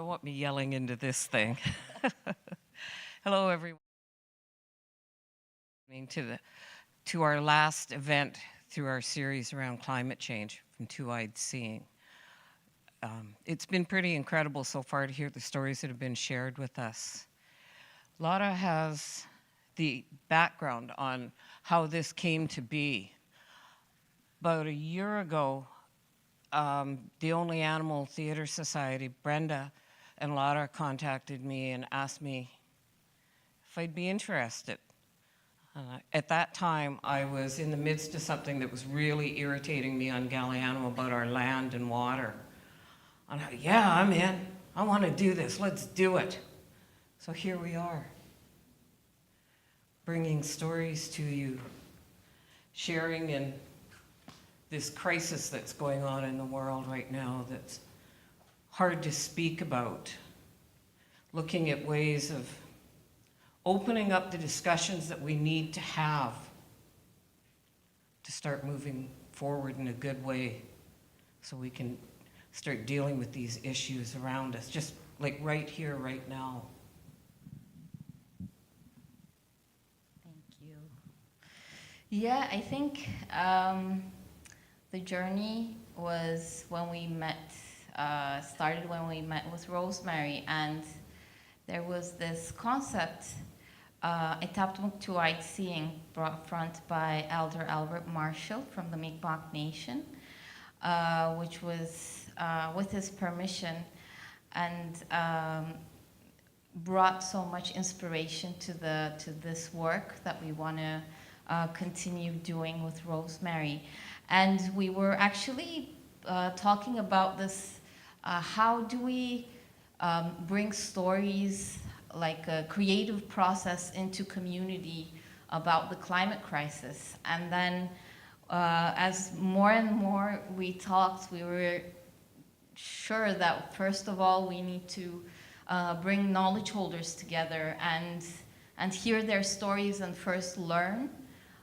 don't want me yelling into this thing. Hello, everyone. To our last event through our series around climate change from Two-Eyed Seeing. It's been pretty incredible so far to hear the stories that have been shared with us. Lara has the background on how this came to be. About a year ago, the Only Animal Theatre Society, Brenda and Lara contacted me and asked me if I'd be interested. At that time, I was in the midst of something that was really irritating me on Galliano about our land and water. And yeah, I'm in. I want to do this. Let's do it. So here we are, bringing stories to you, sharing in this crisis that's going on in the world right now that's hard to speak about, looking at ways of opening up the discussions that we need to have to start moving forward in a good way so we can start dealing with these issues around us, just like right here, right now. Thank you. Yeah, I think the journey was when we met, started when we met with Rosemary, and there was this concept, Etuaptmumk Two-Eyed Seeing, brought front by Elder Albert Marshall from the Mi'kmaq Nation, which was with his permission, and brought so much inspiration to this work that we want to continue doing with Rosemary. And we were actually talking about this, how do we bring stories like a creative process into community about the climate crisis. And then as more and more we talked, we were sure that first of all we need to bring knowledge holders together and hear their stories and first learn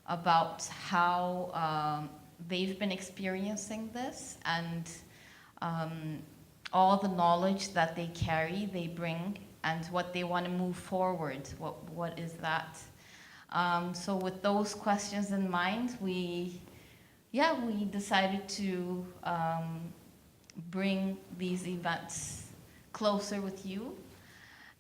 about how they've been experiencing this, and all the knowledge that they carry, they bring, and what they want to move forward. What is that? So with those questions in mind, we decided to bring these events closer with you.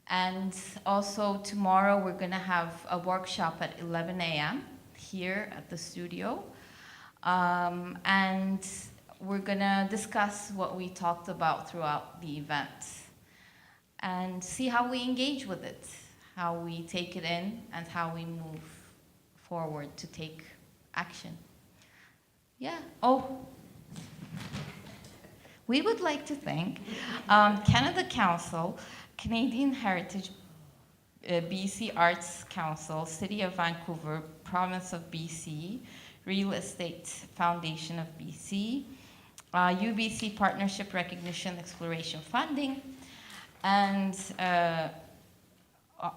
And also tomorrow we're going to have a workshop at 11 a.m. here at the studio. And we're going to discuss what we talked about throughout the event and see how we engage with it, how we take it in, and how we move forward to take action. Yeah. Oh, we would like to thank Canada Council, Canadian Heritage, BC Arts Council, City of Vancouver, Province of BC, Real Estate Foundation of BC, UBC Partnership Recognition Exploration Funding, and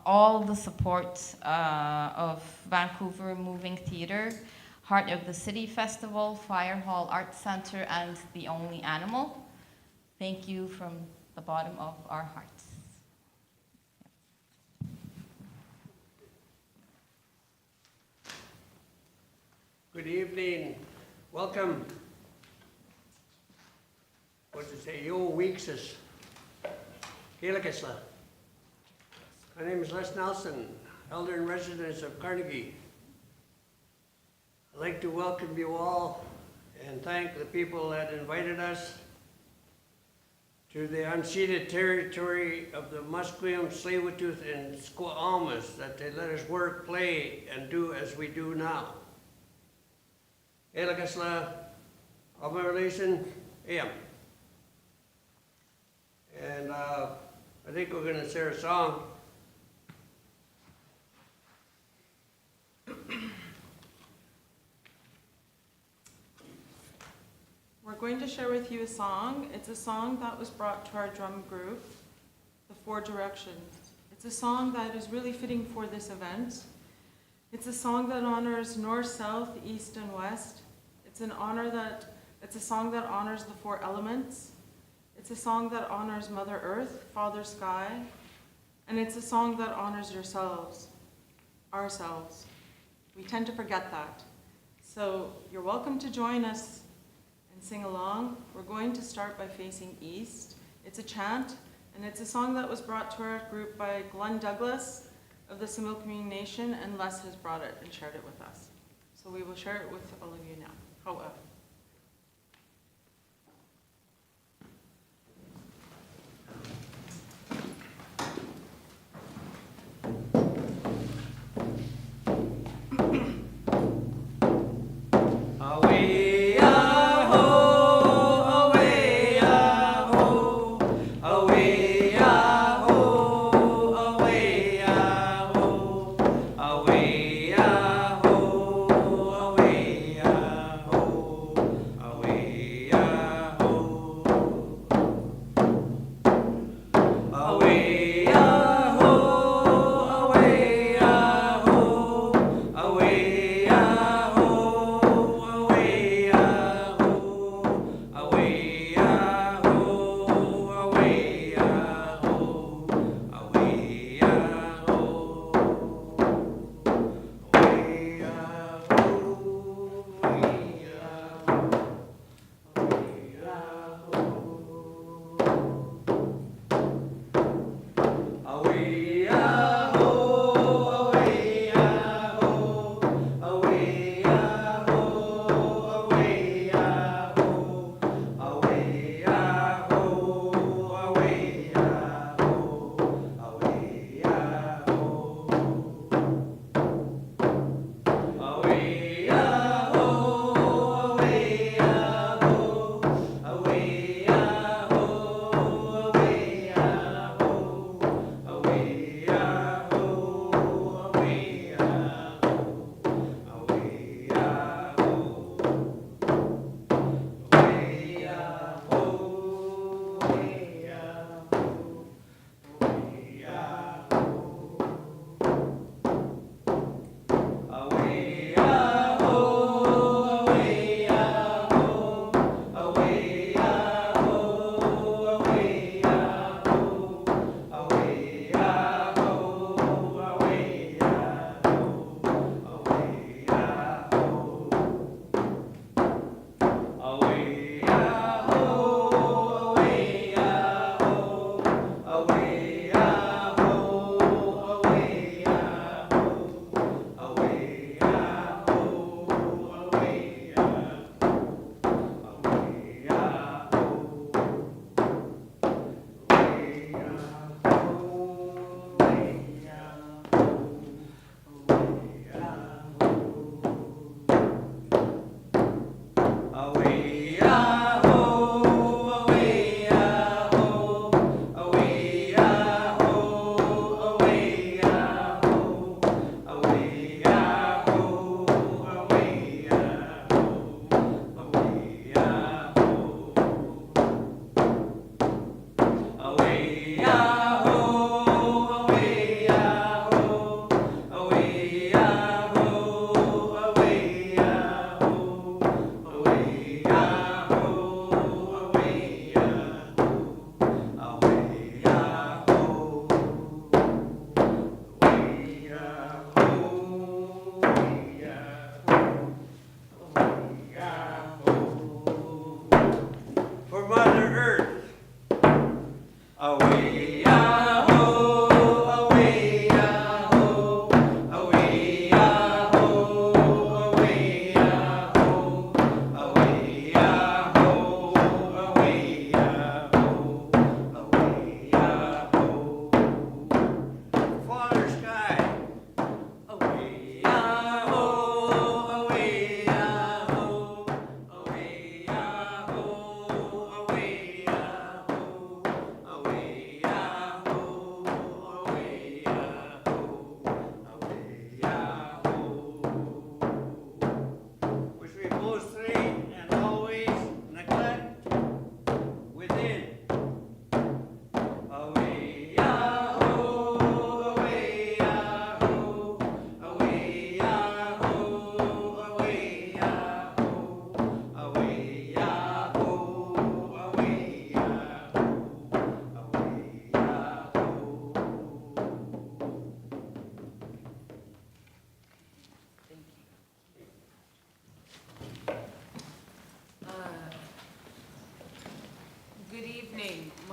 all the support of Vancouver Moving Theatre, Heart of the City Festival, Firehall Arts Center, and The Only Animal. Thank you from the bottom of our hearts. Good evening. Welcome. What to say? Yo, Weekses. Keelakisla. My name is Les Nelson, Elder in Residence of Carnegie. I'd like to welcome you all and thank the people that invited us to the unceded territory of the Musqueam, Tsleil-Waututh, and Squamish, that they let us work, play, and do as we do now. Keelakisla, Relation, AM. And I think we're going to share a song. We're going to share with you a song. It's a song that was brought to our drum group, The Four Directions. It's a song that is really fitting for this event. It's a song that honors north, south, east, and west. It's a song that honors the four elements. It's a song that honors Mother Earth, Father Sky, and it's a song that honors yourselves, ourselves. We tend to forget that. So you're welcome to join us and sing along. We're going to start by facing east. It's a chant, and it's a song that was brought to our group by Glenn Douglas of the Similkameen Nation, and Les has brought it and shared it with us. So we will share it with all of you now. However.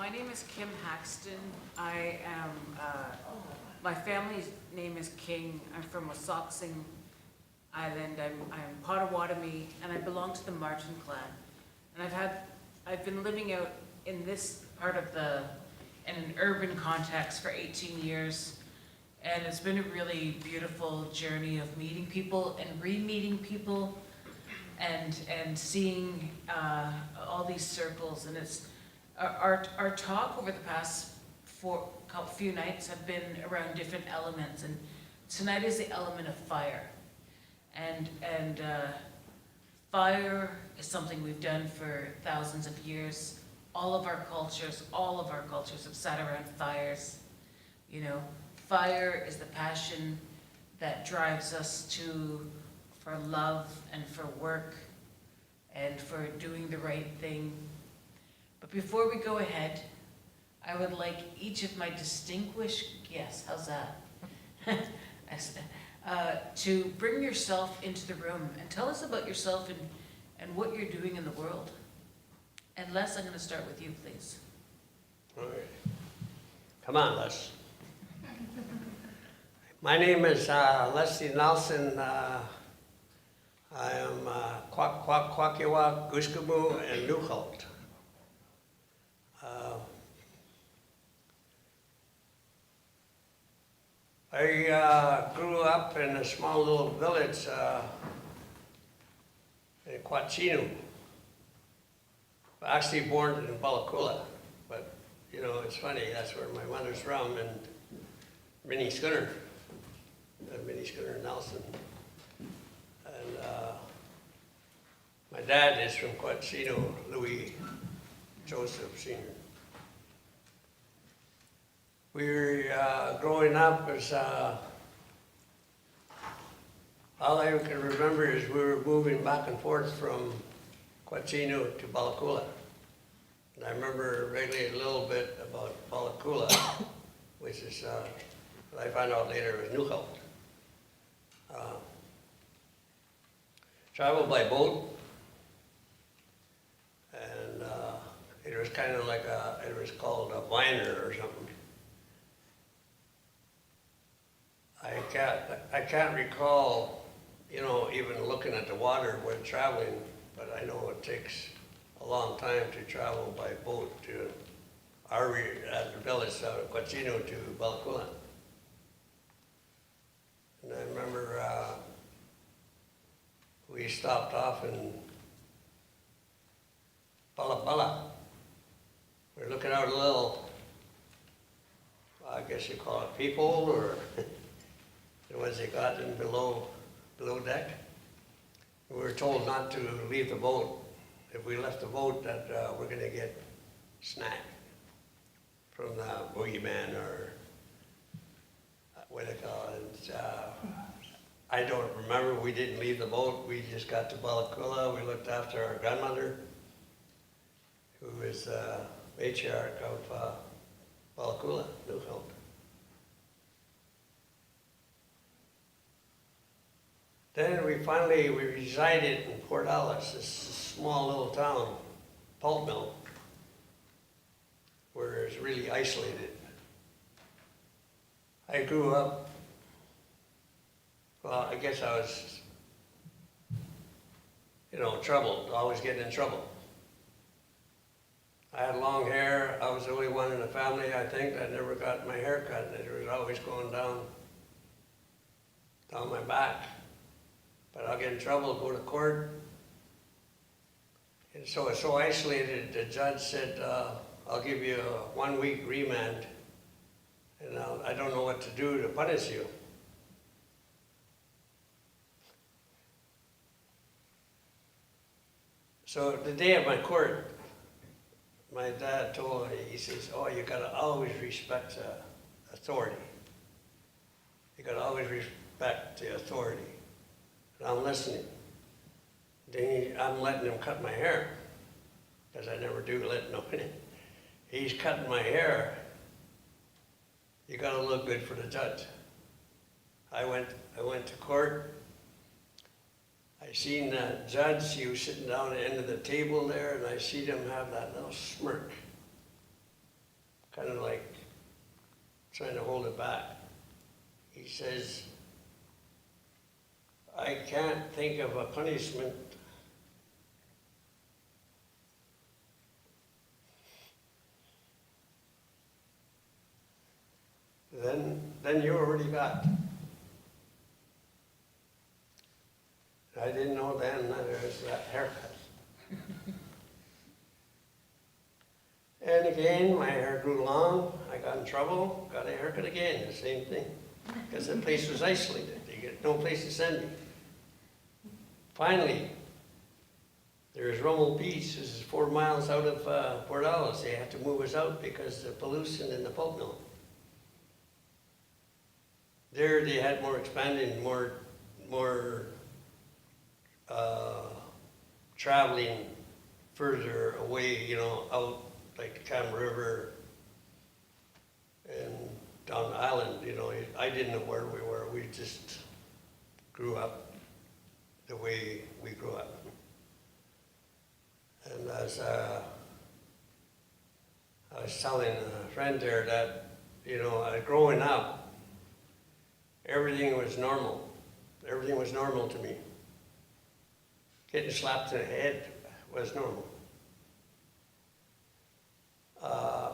My name is Kim Haxton. I am, my family's name is King. I'm from Wasauksing Island. I'm Potawatomi, and I belong to the Martin clan. And I've been living out in this part of in an urban context for 18 years. And it's been a really beautiful journey of meeting people and re-meeting people and seeing all these circles. And it's our talk over the past few nights have been around different elements, and tonight is the element of fire. And fire is something we've done for thousands of years. All of our cultures have sat around fires. You know, fire is the passion that drives us for love and for work and for doing the right thing. But before we go ahead, I would like each of my distinguished guests, how's that? To bring yourself into the room and tell us about yourself and what you're doing in the world. And Les, I'm going to start with you, please. All right. Come on, Les. My name is Leslie Nelson. I am Kwakiwa, Gushkamu, and Newholt. I grew up in a small little village in Quachinu. Actually born in Balakula, but you know, it's funny, that's where my mother's from, and Minnie Scooter Nelson. And my dad is from Quachinu, Louis Joseph Sr. We were growing up as, all I can remember is we were moving back and forth from Quachinu to Balakula. And I remember really a little bit about Balakula, which is, what I found out later was Newholt. Traveled by boat, and it was kind of like it was called a viner or something. I can't recall, you know, even looking at the water when traveling, but I know it takes a long time to travel by boat to at the village out of Quachinu to Balakula. And I remember we stopped off in Bala. We were looking out a little, I guess you call it peephole, or the ones they got in below deck. We were told not to leave the boat. If we left the boat, that we're going to get snagged from the boogeyman, or what they call it. I don't remember. We didn't leave the boat. We just got to Balakula. We looked after our grandmother, who is matriarch of Balakula, Newholt. Then we resided in Port Alice, this small little town, pulp mill, where it's really isolated. I grew up, well, I guess I was, you know, troubled, always getting in trouble. I had long hair. I was the only one in the family, I think, that never got my hair cut. It was always going down my back. But I'll get in trouble, go to court. And so it's so isolated, the judge said, I'll give you a 1 week remand, and I don't know what to do to punish you. So the day of my court, my dad told me, he says, oh, you gotta always respect authority. You gotta always respect the authority. And I'm listening. Then I'm letting him cut my hair, because I never do let nobody. He's cutting my hair. You gotta look good for the judge. I went to court. I seen the judge. He was sitting down at the end of the table there, and I seen him have that little smirk. kind of like trying to hold it back. He says, I can't think of a punishment then you already got. I didn't know then that there was that haircut. And again, my hair grew long, I got in trouble, got a haircut again, the same thing. Because the place was isolated, they get no place to send me. Finally, there's Rummel Beach, this is 4 miles out of Port Alice. They had to move us out because of the pollution in the pulp mill. There they had more expanding, more traveling further away, you know, out like the Cam River and down the island, you know. I didn't know where we were. We just grew up the way we grew up. And as I was telling a friend there that, you know, growing up, everything was normal. Everything was normal to me. Getting slapped in the head was normal.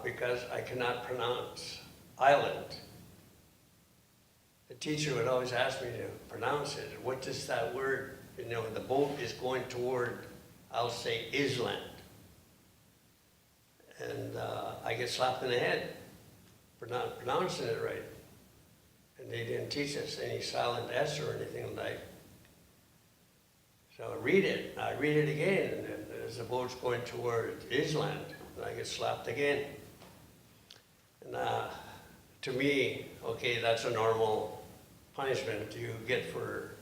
Because I cannot pronounce island. The teacher would always ask me to pronounce it. What does that word, you know, the boat is going toward, I'll say island. And I get slapped in the head for not pronouncing it right. And they didn't teach us any silent S or anything like. So I read it again, and as the boat's going toward island, and I get slapped again. And to me, okay, that's a normal punishment you get for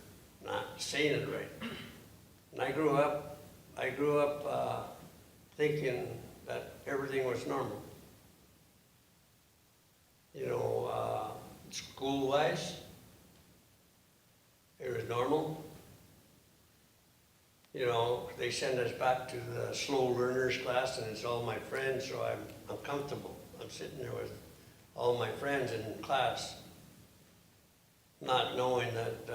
not saying it right. And I grew up thinking that everything was normal. You know, school-wise, it was normal. You know, they send us back to the slow learners class, and it's all my friends, so I'm comfortable. I'm sitting there with all my friends in class, not knowing that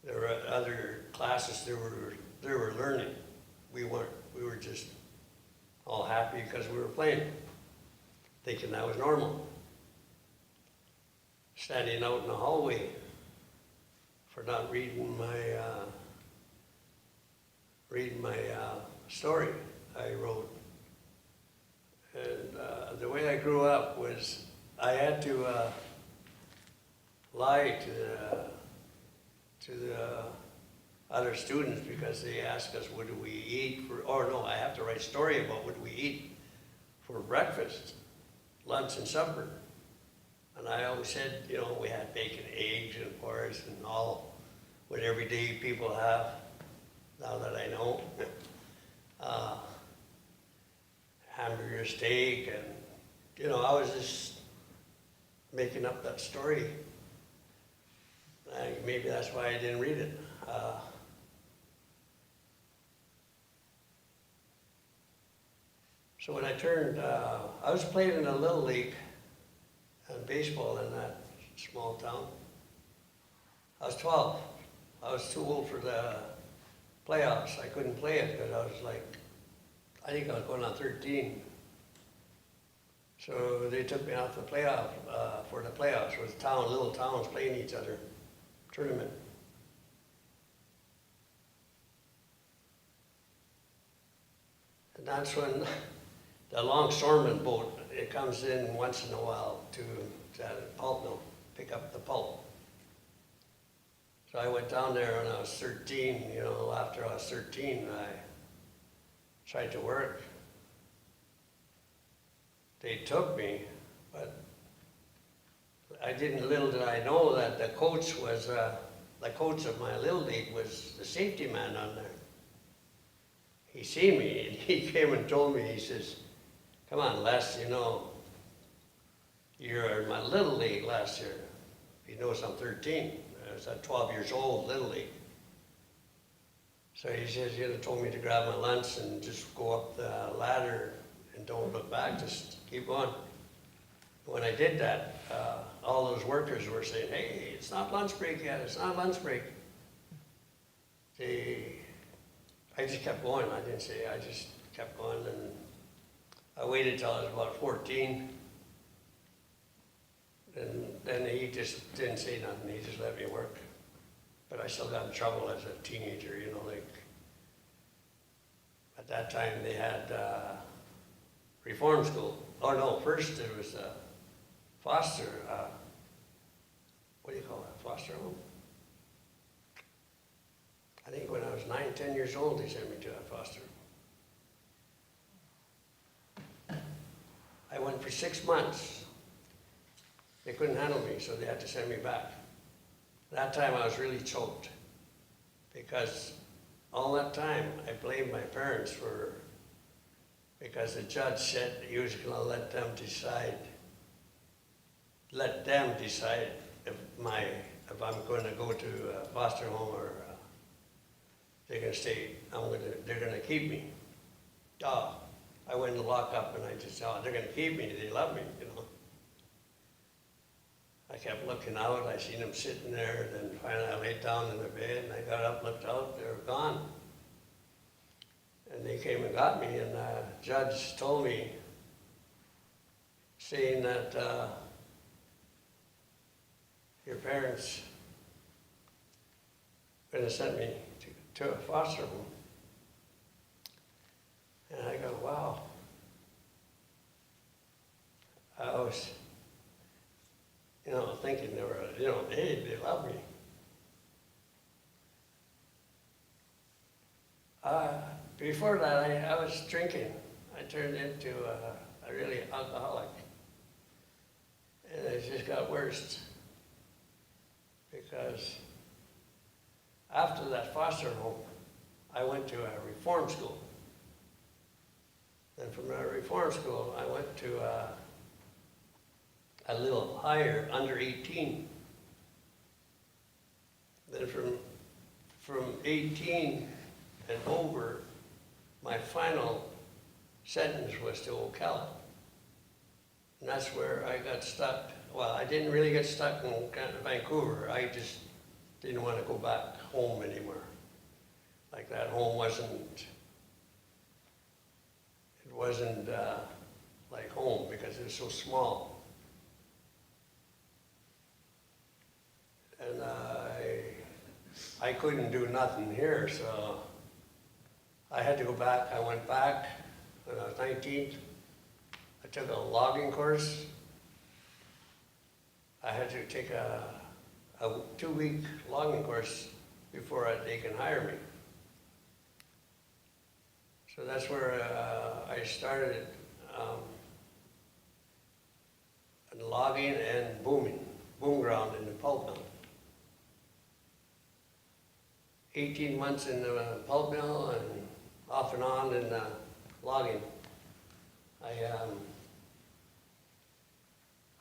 there were other classes they were learning. We weren't. We were just all happy because we were playing, thinking that was normal. Standing out in the hallway for not reading my story I wrote. And the way I grew up was I had to lie to the other students because they asked us what do we eat I have to write a story about what we eat for breakfast, lunch, and supper. And I always said, you know, we had bacon, eggs, and porridge, and all what everyday people have, now that I know. Hamburger, steak, and, you know, I was just making up that story. Maybe that's why I didn't read it. So when I turned, I was playing in a little league and baseball in that small town. I was 12. I was too old for the playoffs. I couldn't play it because I was like, I think I was going on 13. So they took me out for the playoffs with little towns playing each other, tournament. And that's when the longshoreman boat, it comes in once in a while to the pulp mill, pick up the pulp. So I went down there when I was 13, you know, after I was 13, I tried to work. They took me, but little did I know that the coach of my little league was the safety man on there. He seen me and he came and told me, he says, come on, Les, you know, you're in my little league last year. He knows I'm 13. I was at 12 years old, little league. So he says, you know, told me to grab my lunch and just go up the ladder and don't look back, just keep on. When I did that, all those workers were saying, hey, it's not lunch break yet, it's not lunch break. I just kept going, I didn't say, I just kept going, and I waited till I was about 14. And then he just didn't say nothing, he just let me work. But I still got in trouble as a teenager, you know, like, at that time they had reform school. Oh no, first it was foster, what do you call that, foster home? I think when I was 9, 10 years old, they sent me to a foster home. I went for 6 months. They couldn't handle me, so they had to send me back. That time I was really choked because all that time I blamed my parents because the judge said he was going to let them decide if I'm going to go to a foster home or they're going to stay. They're going to keep me. Oh, I went to lock up and I just thought, they're going to keep me. They love me, you know. I kept looking out. I seen them sitting there. Then finally I laid down in the bed and I got up, looked out. They were gone. And they came and got me. And the judge told me, saying that your parents were going to send me to a foster home. And I go, wow. I was, you know, thinking they were, you know, hey, they love me. Before that, I was drinking. I turned into a really alcoholic. And it just got worse. Because after that foster home, I went to a reform school. Then from that reform school, I went to a little higher, under 18. Then from 18 and over, my final sentence was to Ocala. And that's where I got stuck. Well, I didn't really get stuck in Vancouver. I just didn't want to go back home anymore. Like that home wasn't like home because it was so small. And I couldn't do nothing here, so I had to go back. I went back when I was 19. I took a logging course. I had to take a 2-week logging course before they can hire me. So that's where I started logging and boom ground in the pulp mill. 18 months in the pulp mill and off and on in logging.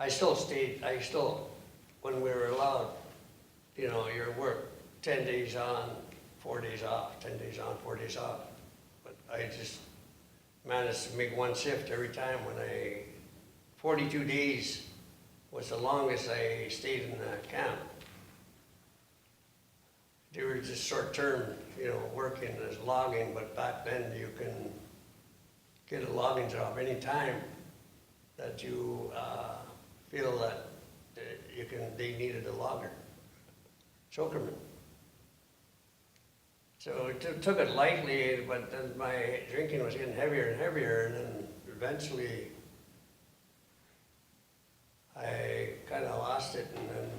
I still, when we were allowed, you know, your work 10 days on, 4 days off, 10 days on, 4 days off. But I just managed to make one shift every time 42 days was the longest I stayed in the camp. They were just short-term, you know, working as logging, but back then you can get a logging job anytime that you feel that they needed a logger, chokerman. So it took it lightly, but then my drinking was getting heavier and heavier, and then eventually I kind of lost it, and then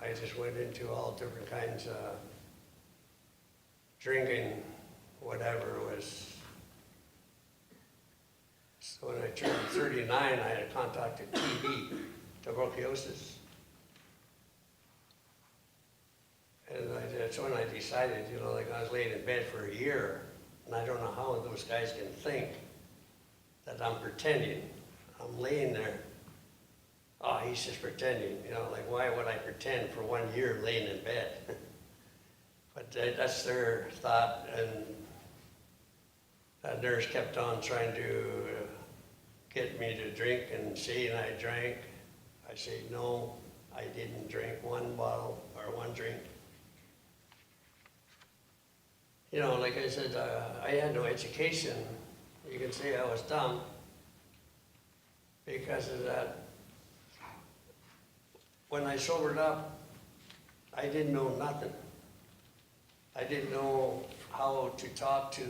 I just went into all different kinds of drinking, whatever was. So when I turned 39, I had contacted TB, tuberculosis. And that's when I decided, you know, like I was laying in bed for a year, and I don't know how those guys can think that I'm pretending. I'm laying there. Oh, he's just pretending, you know, like why would I pretend for 1 year laying in bed? But that's their thought, and that nurse kept on trying to get me to drink and saying I drank. I say, no, I didn't drink one bottle or one drink. You know, like I said, I had no education. You can say I was dumb because of that. When I sobered up, I didn't know nothing. I didn't know how to talk to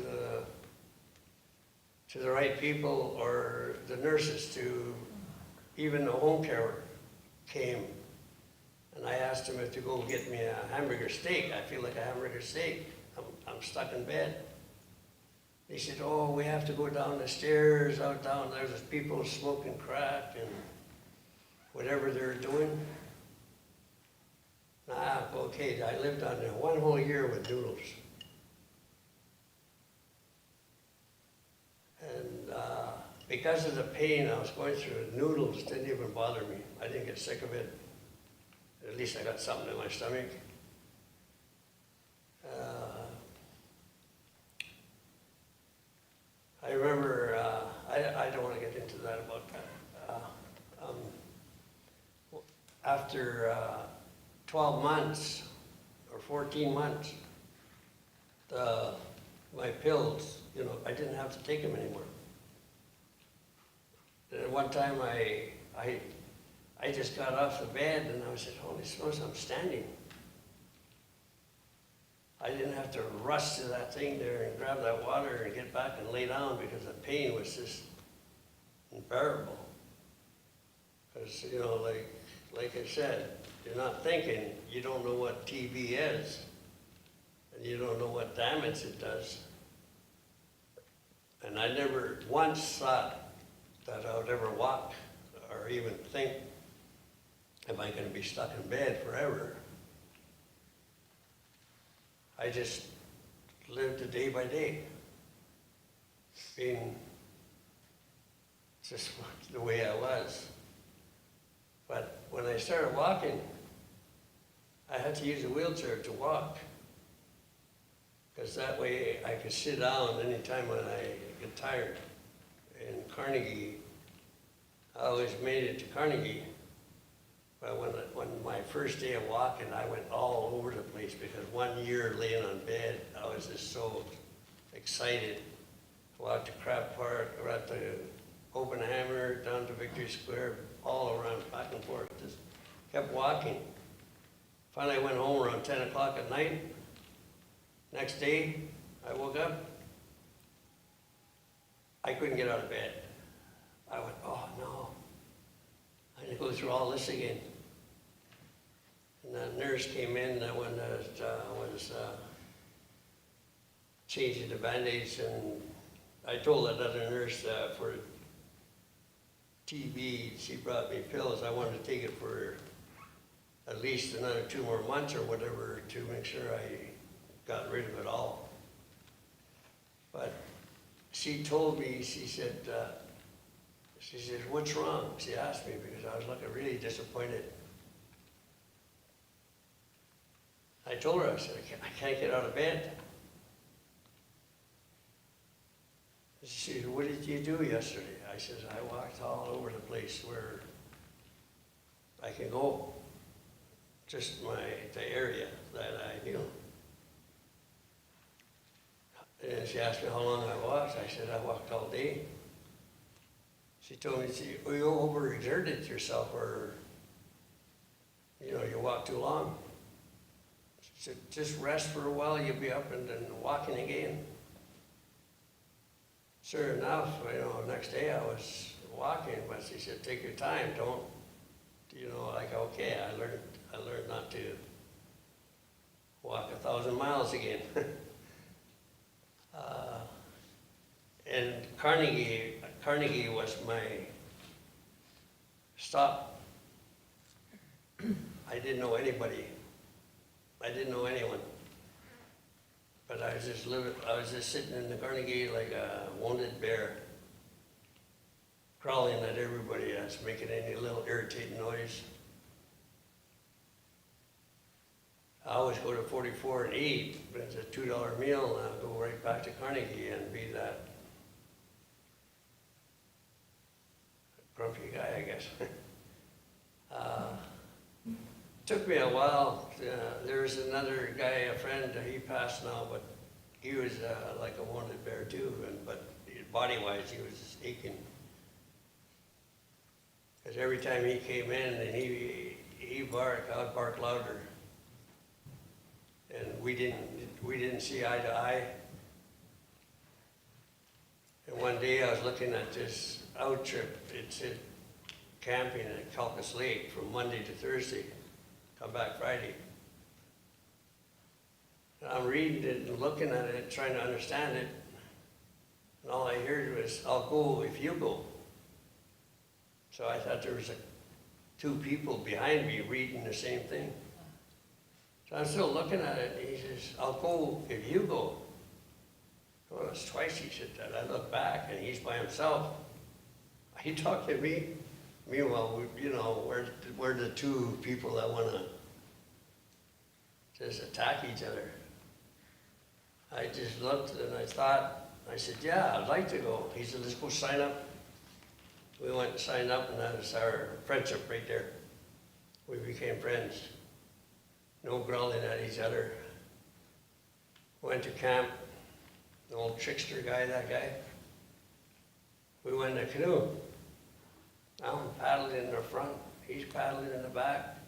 the right people or the nurses, to even the home care came. And I asked them if to go get me a hamburger steak. I feel like a hamburger steak. I'm stuck in bed. They said, oh, we have to go down the stairs, out down there. There's people smoking crack and whatever they're doing. Okay, I lived on there 1 whole year with noodles. And because of the pain I was going through, noodles didn't even bother me. I didn't get sick of it. At least I got something in my stomach. I remember, I don't want to get into that about that. After 12 months or 14 months, my pills, you know, I didn't have to take them anymore. And at one time I just got off the bed and I said, holy smokes, I'm standing. I didn't have to rush to that thing there and grab that water and get back and lay down because the pain was just unbearable. Because, you know, like I said, you're not thinking, you don't know what TB is, and you don't know what damage it does. And I never once thought that I would ever walk or even think, am I going to be stuck in bed forever? I just lived it day by day, being just the way I was. But when I started walking, I had to use a wheelchair to walk, because that way I could sit down anytime when I get tired. In Carnegie, I always made it to Carnegie. But when my first day of walking, I went all over the place, because 1 year laying on bed, I was just so excited. I walked to Crab Park, around to Oppenheimer, down to Victory Square, all around, back and forth, just kept walking. Finally, I went home around 10 o'clock at night. Next day, I woke up. I couldn't get out of bed. I went, oh no. I had to go through all this again. And the nurse came in, that one that was changing the Band-Aids, and I told that other nurse for TB, she brought me pills. I wanted to take it for at least another 2 more months or whatever to make sure I got rid of it all. But she told me, she said, what's wrong? She asked me, because I was looking really disappointed. I told her, I said, I can't get out of bed. She said, what did you do yesterday? I said, I walked all over the place where I can go, just the area that I knew. And she asked me how long I walked. I said, I walked all day. She told me, you overexerted yourself, or, you know, you walked too long. She said, just rest for a while, you'll be up and then walking again. Sure enough, you know, next day I was walking, but she said, take your time, don't, you know, like, okay, I learned not to walk 1,000 miles again. And Carnegie was my stop. I didn't know anybody. I didn't know anyone. But I was just sitting in the Carnegie like a wounded bear, crawling at everybody that's making any little irritating noise. I always go to 44 and eat, but it's a $2 meal, and I'll go right back to Carnegie and be that grumpy guy, I guess. Took me a while. There was another guy, a friend, he passed now, but he was like a wounded bear too, but body-wise he was aching. Because every time he came in and he barked, I'd bark louder. And we didn't see eye to eye. And one day I was looking at this out trip. It said camping at Calcas Lake from Monday to Thursday, come back Friday. And I'm reading it and looking at it, trying to understand it. And all I heard was, "I'll go if you go." So I thought there was two people behind me reading the same thing. So I'm still looking at it, and he says, "I'll go if you go." Well, it's twice he said that. I look back, and he's by himself. He talked to me. Meanwhile, we're the two people that want to just attack each other. I just looked, and I said, "Yeah, I'd like to go." He said, "Let's go sign up." We went and signed up, and that was our friendship right there. We became friends. No growling at each other. Went to camp. The old trickster guy, that guy. We went in a canoe. I'm paddling in the front, he's paddling in the back.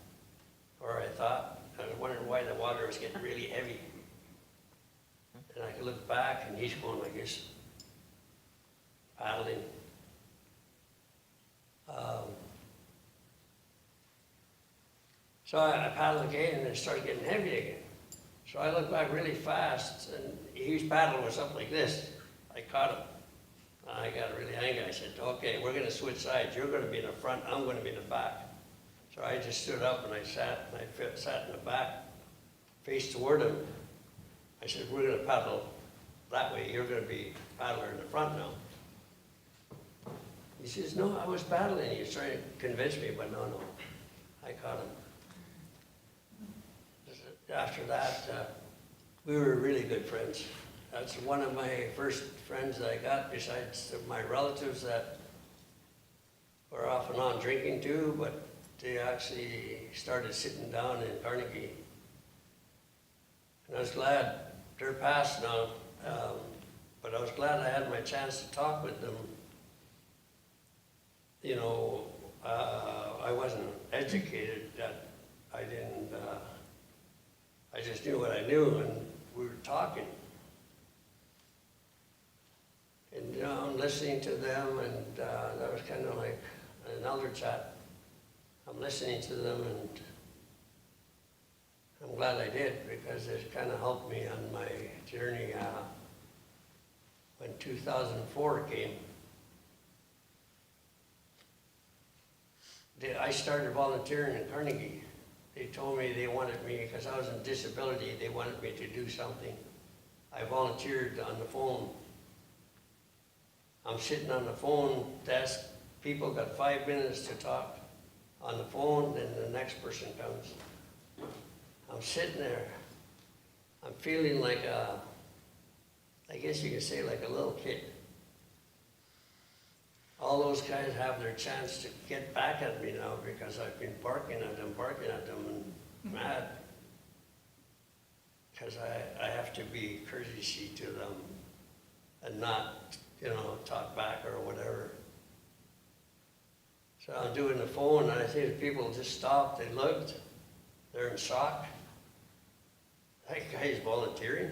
Or I thought, I was wondering why the water was getting really heavy. And I could look back, and he's going like this, paddling. So I paddled again, and it started getting heavy again. So I looked back really fast, and he was paddling with something like this. I caught him. I got really angry. I said, "Okay, we're going to switch sides. You're going to be in the front, I'm going to be in the back." So I just stood up, and I sat in the back, faced toward him. I said, "We're going to paddle that way. You're going to be paddler in the front now." He says, "No, I was paddling." He was trying to convince me, but no. I caught him. After that, we were really good friends. That's one of my first friends that I got, besides my relatives that were off and on drinking too, but they actually started sitting down in Carnegie. And I was glad they're passed now, but I was glad I had my chance to talk with them. You know, I wasn't educated, that I didn't, I just knew what I knew, and we were talking. And I'm listening to them, and that was kind of like an elder chat. I'm listening to them, and I'm glad I did, because it kind of helped me on my journey when 2004 came. I started volunteering in Carnegie. They told me they wanted me, because I was on disability, they wanted me to do something. I volunteered on the phone. I'm sitting on the phone desk, people got 5 minutes to talk on the phone, then the next person comes. I'm sitting there, I'm feeling like I guess you could say like a little kid. All those guys have their chance to get back at me now, because I've been barking at them and mad. Because I have to be courtesy to them and not, talk back or whatever. So I'm doing the phone, and I see the people just stopped, they looked, they're in shock. That guy's volunteering.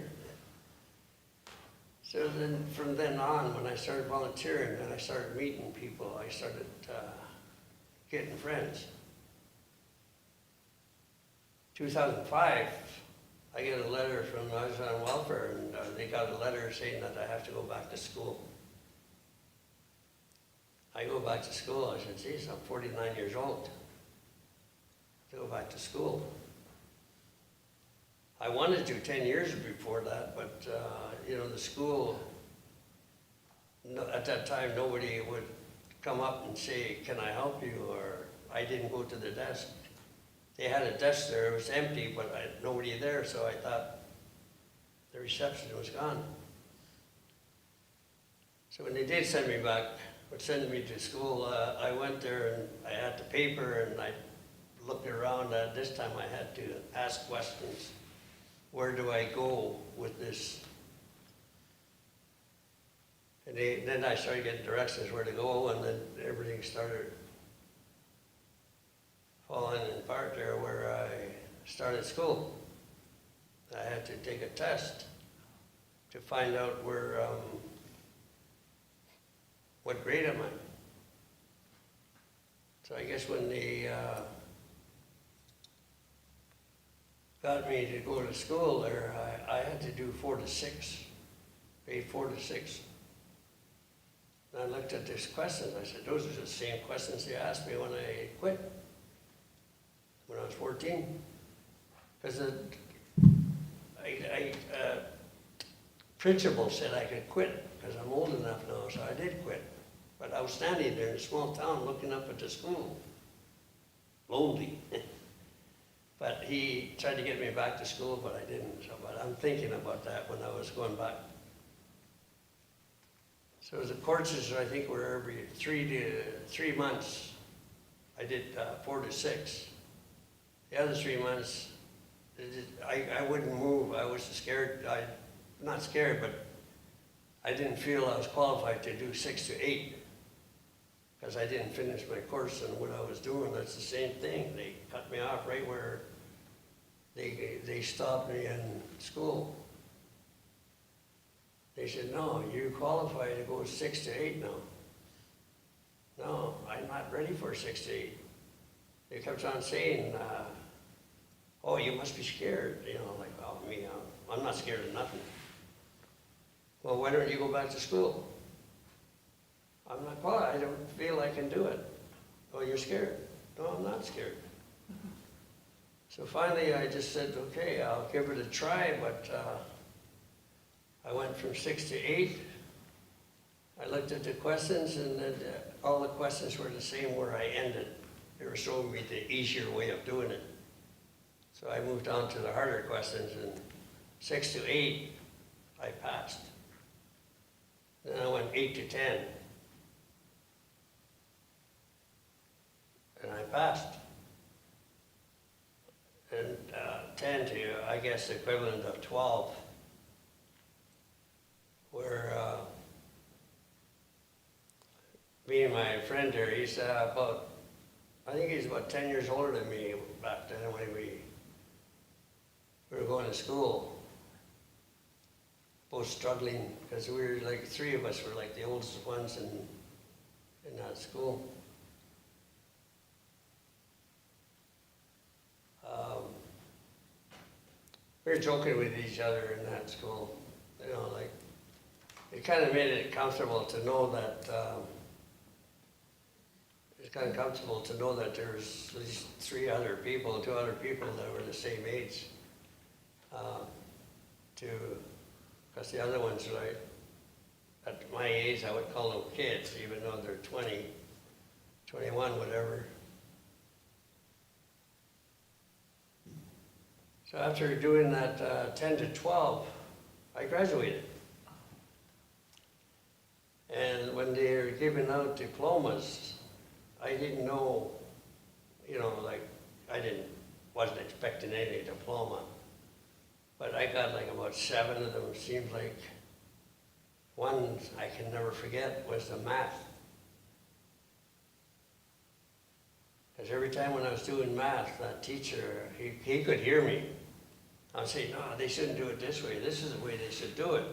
So then, from then on, when I started volunteering, then I started meeting people, I started getting friends. 2005, I get a letter from, I was on welfare, and they got a letter saying that I have to go back to school. I go back to school, I said, geez, I'm 49 years old to go back to school. I wanted to 10 years before that, but the school, at that time, nobody would come up and say, can I help you? Or I didn't go to the desk. They had a desk there, it was empty, but nobody there, so I thought the reception was gone. So when they did send me back were sending me to school, I went there and I had the paper and I looked around. This time I had to ask questions. Where do I go with this? And then I started getting directions where to go, and then everything started falling apart there where I started school. I had to take a test to find out where, what grade am I? So I guess when they got me to go to school there, I had to do 4 to 6, grade 4 to 6. And I looked at these questions, I said, those are the same questions they asked me when I quit, when I was 14. Because the principal said I could quit, because I'm old enough now, so I did quit. But I was standing there in a small town looking up at the school, lonely. But he tried to get me back to school, but I didn't. So, but I'm thinking about that when I was going back. So the courses, I think, were every 3 months. I did 4 to 6. The other 3 months, I wouldn't move. I was scared. Not scared, but I didn't feel I was qualified to do 6 to 8 because I didn't finish my course and what I was doing. That's the same thing. They cut me off right where they stopped me in school. They said, no, you qualify to go 6 to 8 now. No, I'm not ready for 6 to 8. They kept on saying, oh, you must be scared. You know, like, oh, me, I'm not scared of nothing. Well, why don't you go back to school? I'm not qualified. I don't feel I can do it. Oh, you're scared? No, I'm not scared. So finally, I just said, okay, I'll give it a try, but I went from 6 to 8. I looked at the questions, and all the questions were the same where I ended. They were showing me the easier way of doing it. So I moved on to the harder questions, and 6 to 8, I passed. Then I went 8 to 10, and I passed. And 10 to, I guess, the equivalent of 12, where me and my friend there, he's I think he's about 10 years older than me back then when we were going to school. Both struggling, because we were like, 3 of us were like the oldest ones in that school. We were joking with each other in that school, you know, like, it kind of made it comfortable to know that, it's kind of comfortable to know that there's at least 2 other people that were the same age, because the other ones, right, at my age, I would call them kids, even though they're 20, 21, whatever. So after doing that 10 to 12, I graduated. And when they were giving out diplomas, I didn't know, you know, like, wasn't expecting any diploma. But I got like about 7 of them. It seemed like one I can never forget was the math. Because every time when I was doing math, that teacher, he could hear me. I would say, no, they shouldn't do it this way. This is the way they should do it.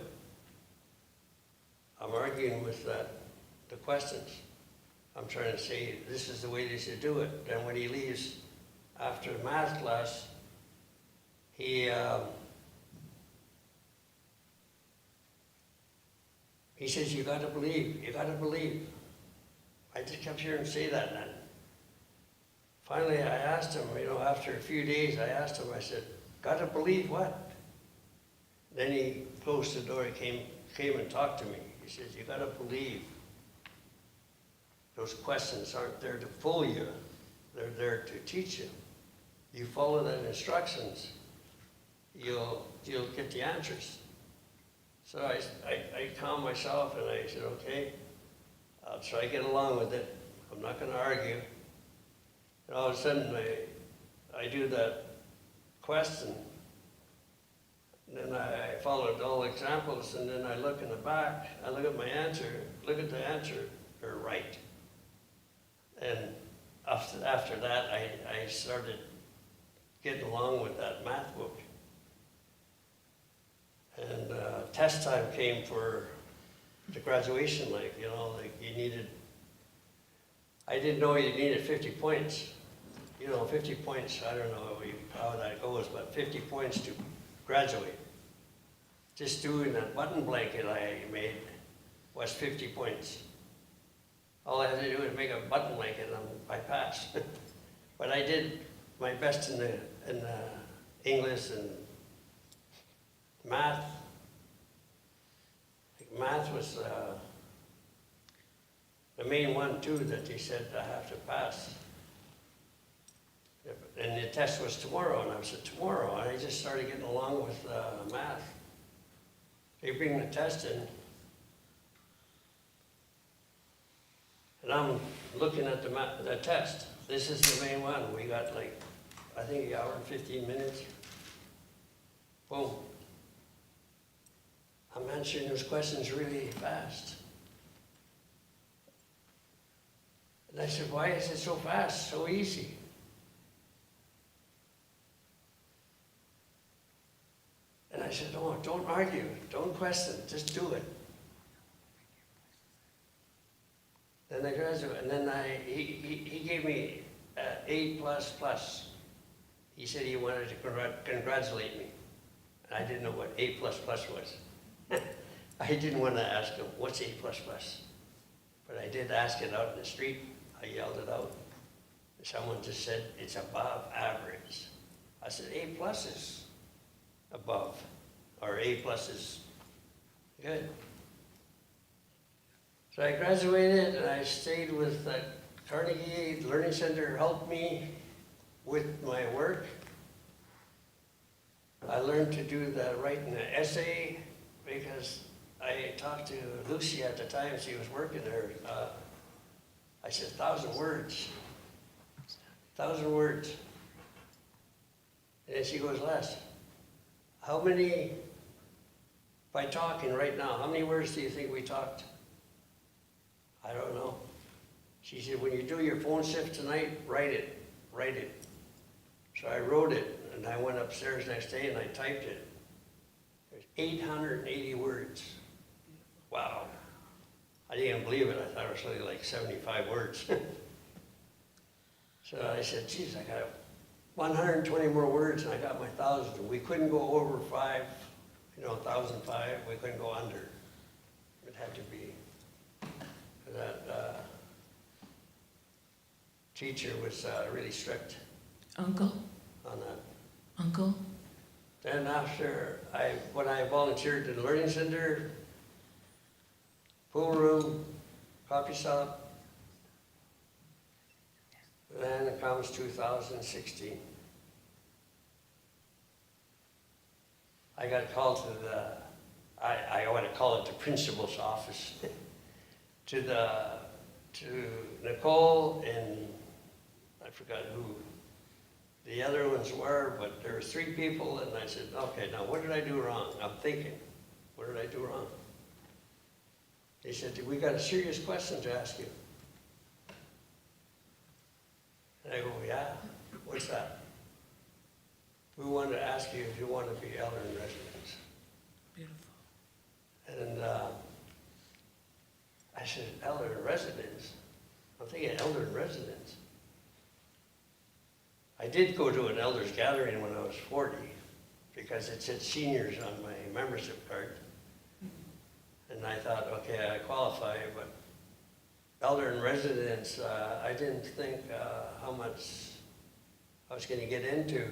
I'm arguing with the questions. I'm trying to say, this is the way they should do it. Then when he leaves after math class, he says, you gotta believe, you gotta believe. I just kept hearing him say that, and finally I asked him, you know, after a few days, I asked him, I said, gotta believe what? Then he closed the door, he came and talked to me. He says, you gotta believe. Those questions aren't there to fool you, they're there to teach you. You follow the instructions, you'll get the answers. So I calmed myself and I said, okay, I'll try to get along with it. I'm not gonna argue. And all of a sudden, I do that question, and then I followed all the examples, and then I look in the back, I look at my answer, look at the answer, they're right. And after that, I started getting along with that math book. And test time came for the graduation, like, you know, like you needed, I didn't know you needed 50 points. You know, 50 points, I don't know how that goes, but 50 points to graduate. Just doing that button blanket I made was 50 points. All I had to do was make a button blanket and I passed. But I did my best in the English and math. I think math was the main one too that they said I have to pass. And the test was tomorrow, and I said, tomorrow? And I just started getting along with math. They bring the test in, and I'm looking at the test. This is the main one. We got like, I think an hour and 15 minutes. Boom. I'm answering those questions really fast. And I said, why is it so fast, so easy? And I said, oh, don't argue, don't question, just do it. Then I graduated, and then he gave me A++. He said he wanted to congratulate me. And I didn't know what A++ was. I didn't want to ask him, what's A++? But I did ask it out in the street. I yelled it out. And someone just said, it's above average. I said, A+ is above, or A+ is good. So I graduated and I stayed with Carnegie Learning Center, helped me with my work. I learned to do writing an essay because I talked to Lucy at the time, she was working there. I said, 1,000 words, 1,000 words. And she goes, Les, how many, by talking right now, how many words do you think we talked? I don't know. She said, when you do your phone shift tonight, write it, write it. So I wrote it, and I went upstairs next day and I typed it. There's 880 words. Wow. I didn't even believe it. I thought it was only like 75 words. So I said, geez, I got 120 more words and I got my 1,000. We couldn't go over 5, 1,005. We couldn't go under. It had to be. That teacher was really strict Uncle? on that. Uncle? Then after, when I volunteered in the Learning Center, pool room, coffee shop, then it comes 2016. I got called to I want to call it the principal's office, to Nicole and I forgot who the other ones were, but there were 3 people, and I said, okay, now what did I do wrong? I'm thinking, what did I do wrong? They said, we got a serious question to ask you. And I go, yeah, what's that? We wanted to ask you if you want to be elder in residence. Beautiful. And I said, elder in residence? I'm thinking elder in residence. I did go to an elders gathering when I was 40 because it said seniors on my membership card. And I thought, okay, I qualify, but elder in residence, I didn't think how much I was going to get into.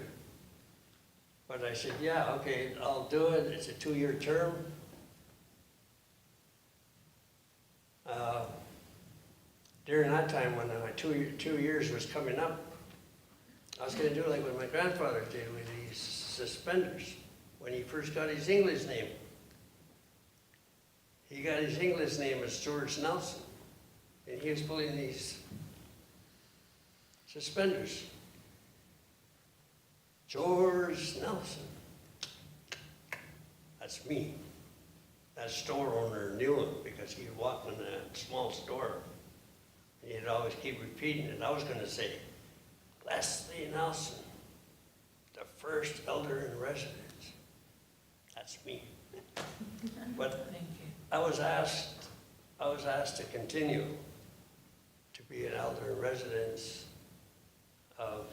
But I said, yeah, okay, I'll do it. It's a 2-year term. During that time when my 2 years was coming up, I was going to do like what my grandfather did with these suspenders when he first got his English name. He got his English name as George Nelson. and he was pulling these suspenders. George Nelson. That's me. That store owner knew him because he'd walk in a small store. And he'd always keep repeating it. I was going to say, Leslie Nelson, the first elder in residence. That's me. But Thank you. I was asked to continue to be an elder in residence of,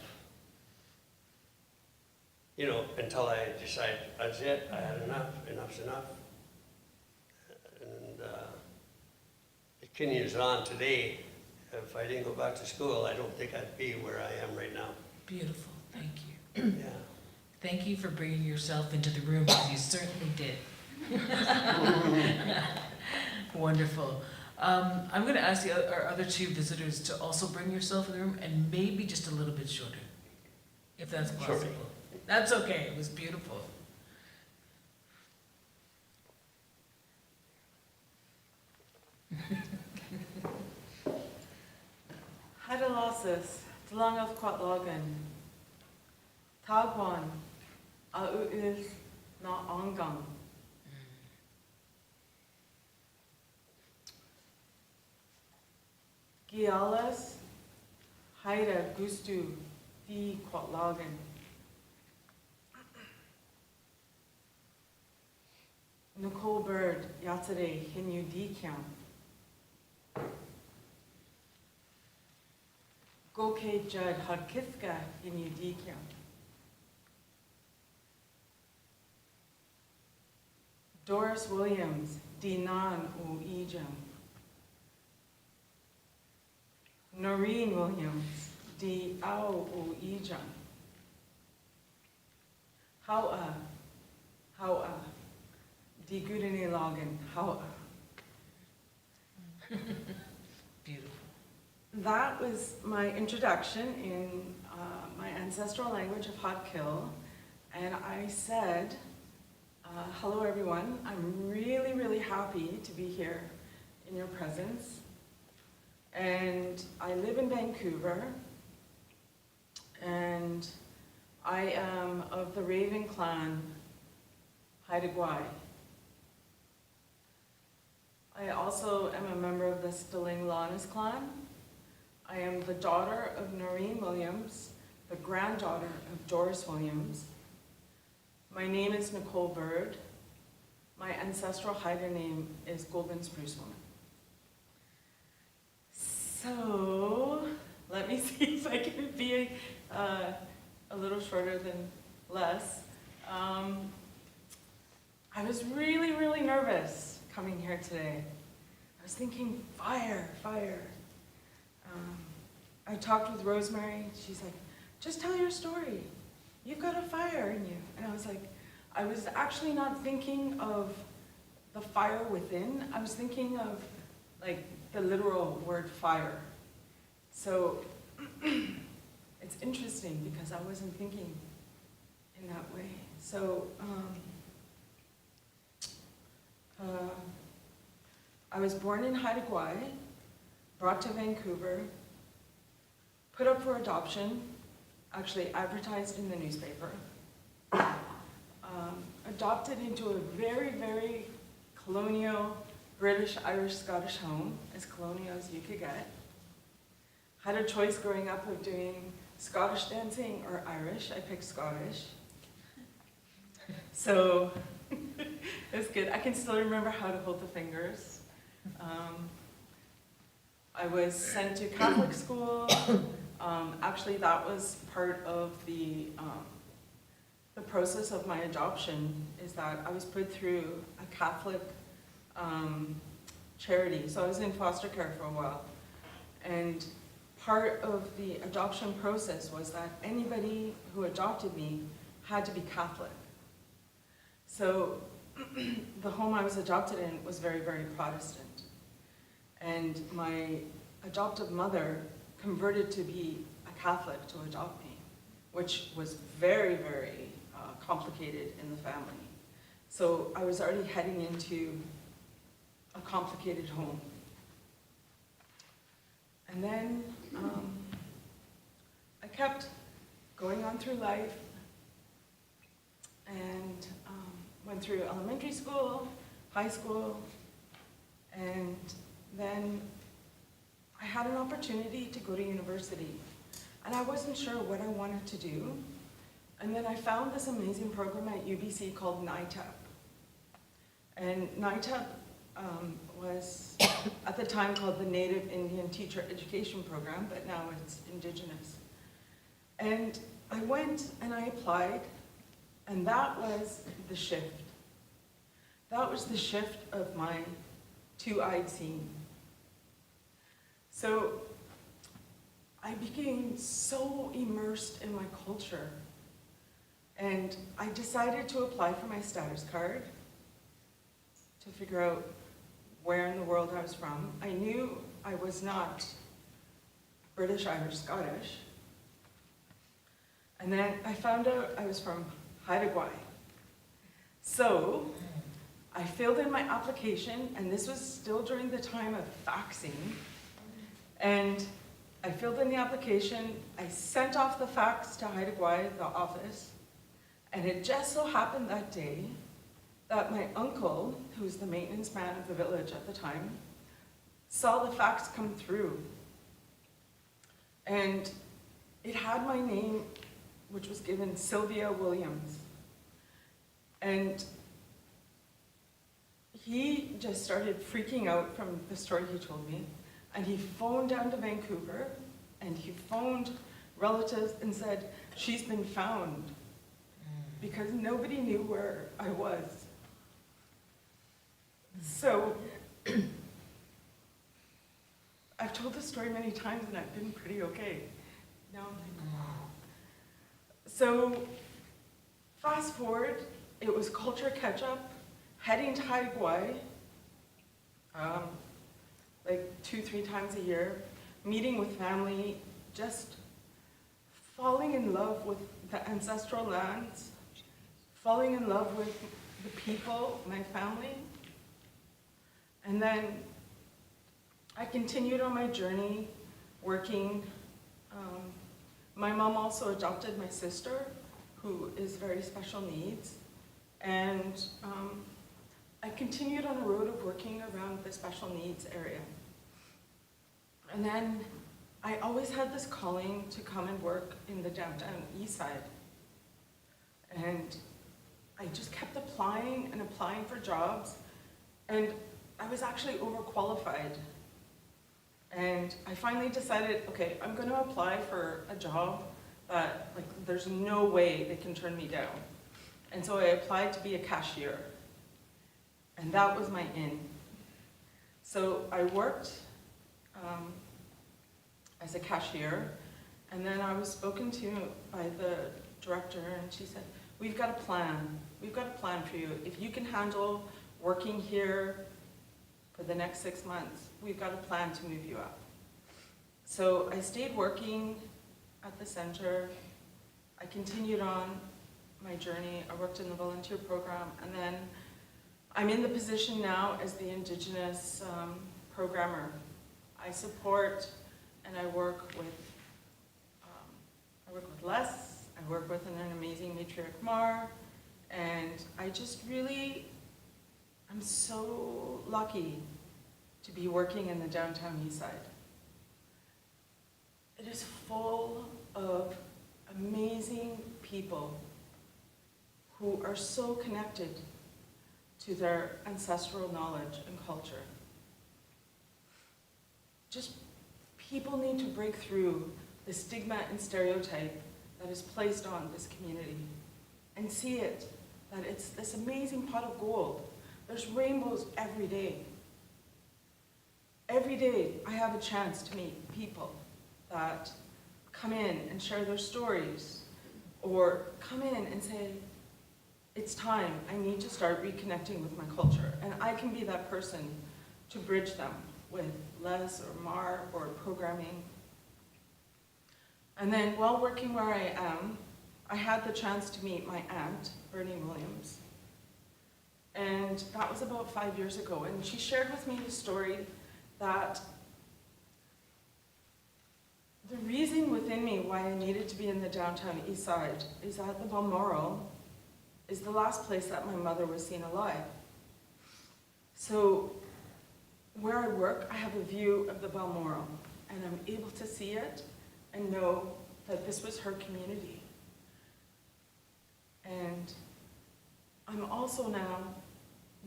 until I decided that's it, I had enough, enough's enough. And it continues on today. If I didn't go back to school, I don't think I'd be where I am right now. Beautiful, thank you. Yeah. Thank you for bringing yourself into the room, as you certainly did. Wonderful. I'm going to ask our other two visitors to also bring yourself in the room, and maybe just a little bit shorter, if that's Sure. possible. That's okay, it was beautiful. Hadalasis, Dlangath Kwatlagan, Tagwan, Au'is Na Ongang. Gialas, Haida Gustu, Di Kwatlagan. Nicole Bird, Yatsare, Hinu Dikyam. Goke Judd, Hadkithka, Hinu Dikyam. Doris Williams, Dinan O Ejam. Noreen Williams, Di Ao O Ejam. Haua, Di Gudene Logan, Haua. Beautiful. That was my introduction in my ancestral language of Hatkil, and I said, hello everyone, I'm really, really happy to be here in your presence. And I live in Vancouver, and I am of the Raven clan, Haida Gwaii. I also am a member of the Stilling Lannis clan. I am the daughter of Noreen Williams, the granddaughter of Doris Williams. My name is Nicole Bird. My ancestral Haida name is Golden Spruce Woman. So, let me see if I can be a little shorter than less. I was really, really nervous coming here today. I was thinking, fire. I talked with Rosemary. She's like, just tell your story. You've got a fire in you. And I was like, I was actually not thinking of the fire within. I was thinking of like the literal word fire. So it's interesting because I wasn't thinking in that way. So I was born in Haida Gwaii, brought to Vancouver, put up for adoption, actually advertised in the newspaper, adopted into a very, very colonial British, Irish, Scottish home, as colonial as you could get. Had a choice growing up of doing Scottish dancing or Irish. I picked Scottish. So it's good. I can still remember how to hold the fingers. I was sent to Catholic school. Actually, that was part of the process of my adoption, is that I was put through a Catholic charity. So I was in foster care for a while. And part of the adoption process was that anybody who adopted me had to be Catholic. So the home I was adopted in was very, very Protestant. And my adoptive mother converted to be a Catholic to adopt me, which was very, very complicated in the family. So I was already heading into a complicated home. And then I kept going on through life and went through elementary school, high school, and then I had an opportunity to go to university. And I wasn't sure what I wanted to do. And then I found this amazing program at UBC called NITEP. And NITEP was at the time called the Native Indian Teacher Education Program, but now it's Indigenous. And I went and I applied, and that was the shift. That was the shift of my two-eyed seeing. So I became so immersed in my culture, and I decided to apply for my status card to figure out where in the world I was from. I knew I was not British, Irish, Scottish. And then I found out I was from Haida Gwaii. So I filled in my application, and this was still during the time of faxing. And I filled in the application, I sent off the fax to Haida Gwaii, the office, and it just so happened that day that my uncle, who was the maintenance man of the village at the time, saw the fax come through. And it had my name, which was given Sylvia Williams. And he just started freaking out from the story he told me. And he phoned down to Vancouver, and he phoned relatives and said, she's been found, because nobody knew where I was. So, I've told this story many times, and I've been pretty okay. Now I'm like, wow. So, fast forward, it was culture catch-up, heading to Haida Gwaii, like 2-3 times a year, meeting with family, just falling in love with the ancestral lands, falling in love with the people, my family. And then I continued on my journey, working. My mom also adopted my sister, who is very special needs. And I continued on a road of working around the special needs area. And then I always had this calling to come and work in the downtown east side. And I just kept applying and applying for jobs. And I was actually overqualified. And I finally decided, okay, I'm gonna apply for a job that, like, there's no way they can turn me down. And so I applied to be a cashier. And that was my in. So I worked as a cashier, and then I was spoken to by the director, and she said, we've got a plan. We've got a plan for you. If you can handle working here for the next 6 months, we've got a plan to move you up. So I stayed working at the center. I continued on my journey. I worked in the volunteer program, and then I'm in the position now as the Indigenous programmer. I support and I work with Les. I work with an amazing matriarch Mar, and I just really, I'm so lucky to be working in the downtown east side. It is full of amazing people who are so connected to their ancestral knowledge and culture. Just people need to break through the stigma and stereotype that is placed on this community and see it, that it's this amazing pot of gold. There's rainbows every day. Every day I have a chance to meet people that come in and share their stories, or come in and say, it's time, I need to start reconnecting with my culture. And I can be that person to bridge them with Les or Mar or programming. And then while working where I am, I had the chance to meet my aunt, Bernie Williams. And that was about 5 years ago. And she shared with me the story that The reason within me why I needed to be in the downtown east side is that the Balmoral is the last place that my mother was seen alive. So where I work, I have a view of the Balmoral, and I'm able to see it and know that this was her community. And I'm also now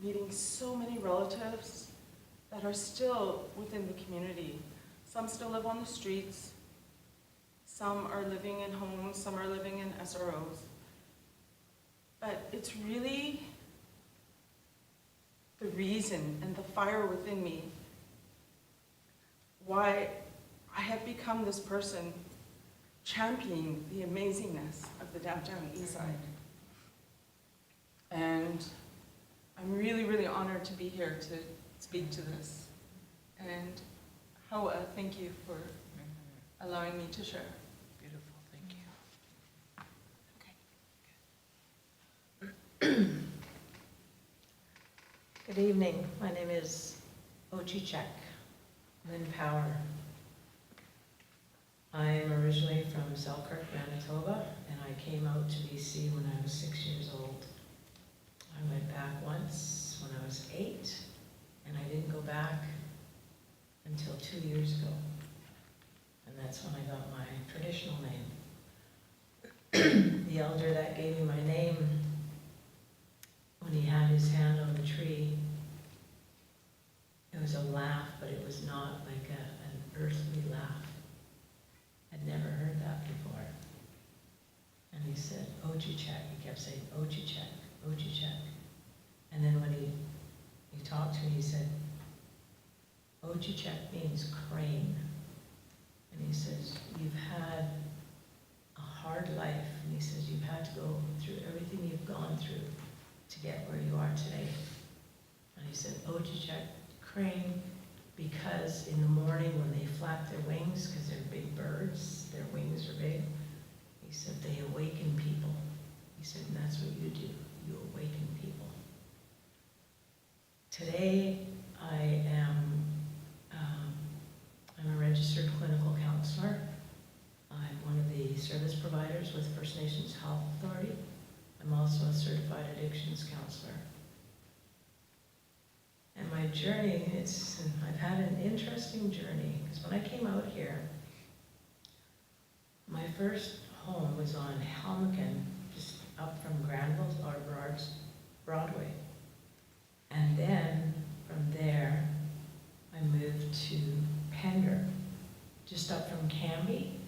meeting so many relatives that are still within the community. Some still live on the streets, some are living in homes, some are living in SROs. But it's really the reason and the fire within me why I have become this person championing the amazingness of the downtown east side. And I'm really, really honored to be here to speak to this. And Hawa, thank you for allowing me to share. Beautiful, thank you. Good evening. My name is Ochichek Lynn Power. I'm originally from Selkirk, Manitoba, and I came out to BC when I was 6 years old. I went back once when I was 8, and I didn't go back until 2 years ago. And that's when I got my traditional name. The elder that gave me my name, when he had his hand on the tree, it was a laugh, but it was not like an earthly laugh. I'd never heard that before. And he said, Ochichek. He kept saying, Ochichek, Ochichek. And then when he talked to me, he said, Ochichek means crane. And he says, you've had a hard life. And he says, you've had to go through everything you've gone through to get where you are today. And he said, Ochichek, crane, because in the morning when they flap their wings, because they're big birds, their wings are big, he said, they awaken people. He said, and that's what you do. You awaken people. Today, I'm a registered clinical counselor. I'm one of the service providers with First Nations Health Authority. I'm also a certified addictions counselor. And my journey, I've had an interesting journey, because when I came out here, my first home was on Helmcken, just up from Granville or Broadway. And then from there, I moved to Pender, just up from Cambie,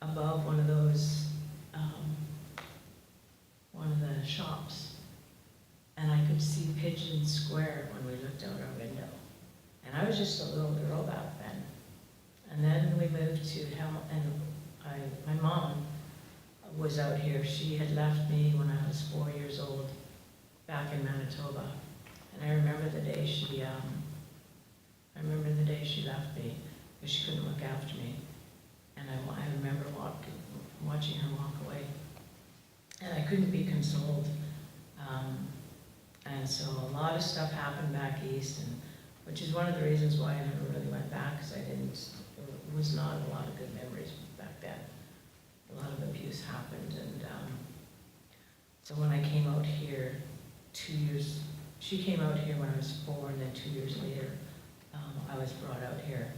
above one of those, one of the shops. And I could see Pigeon Square when we looked out our window. And I was just a little girl back then. And then we moved to Hamilton. My mom was out here. She had left me when I was 4 years old, back in Manitoba. And I remember the day she left me, because she couldn't look after me. And I remember watching her walk away. And I couldn't be consoled. And so a lot of stuff happened back east, and which is one of the reasons why I never really went back, because there was not a lot of good memories back then. A lot of abuse happened, and so when I came out here 2 years, she came out here when I was 4, and then 2 years later, I was brought out here.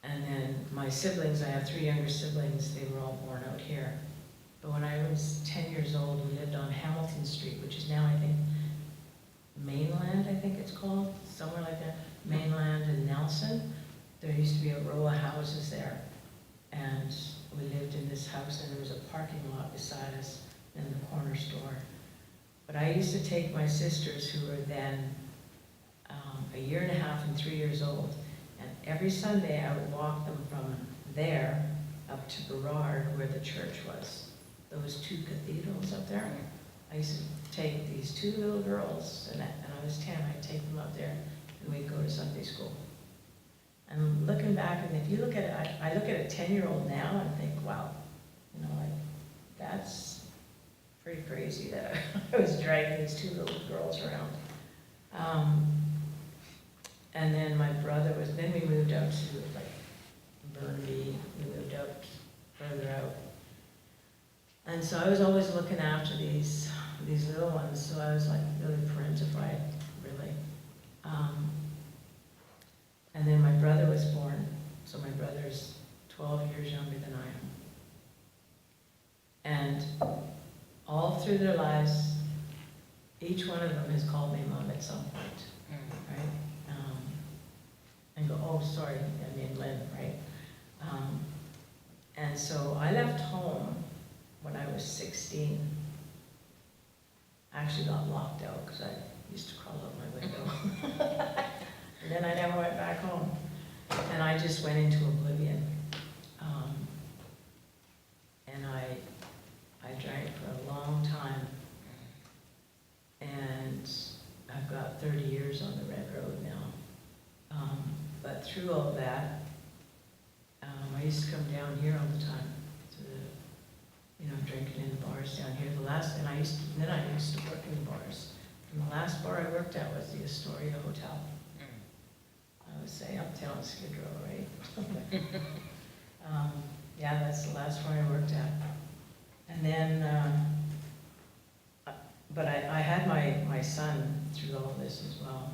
And then my siblings, I have 3 younger siblings, they were all born out here. But when I was 10 years old, we lived on Hamilton Street, which is now, I think, Mainland, I think it's called, somewhere like that. Mainland and Nelson. There used to be a row of houses there. And we lived in this house, and there was a parking lot beside us and the corner store. But I used to take my sisters, who were then 1.5 years and 3 years old, and every Sunday I would walk them from there up to Burrard, where the church was. Those 2 cathedrals up there. I used to take these 2 little girls, and I was 10, I'd take them up there, and we'd go to Sunday school. And looking back, and if you look at it, I look at a 10-year-old now and think, wow, you know, like, that's pretty crazy that I was dragging these 2 little girls around. And then my brother then we moved out to like Glenby, we moved out further out. And so I was always looking after these little ones, so I was like really parentified, really. And then my brother was born, so my brother's 12 years younger than I am. And all through their lives, each one of them has called me mom at some point, right? And go, oh, sorry, I mean Lynn, right? And so I left home when I was 16. I actually got locked out because I used to crawl out my window. And then I never went back home. And I just went into oblivion. And I drank for a long time. And I've got 30 years on the red road now. But through all that, I used to come down here all the time to the, drinking in the bars down here. Then I used to work in the bars. And the last bar I worked at was the Astoria Hotel. I would say uptown Skid Row, right? Yeah, that's the last bar I worked at. And then, but I had my son through all this as well.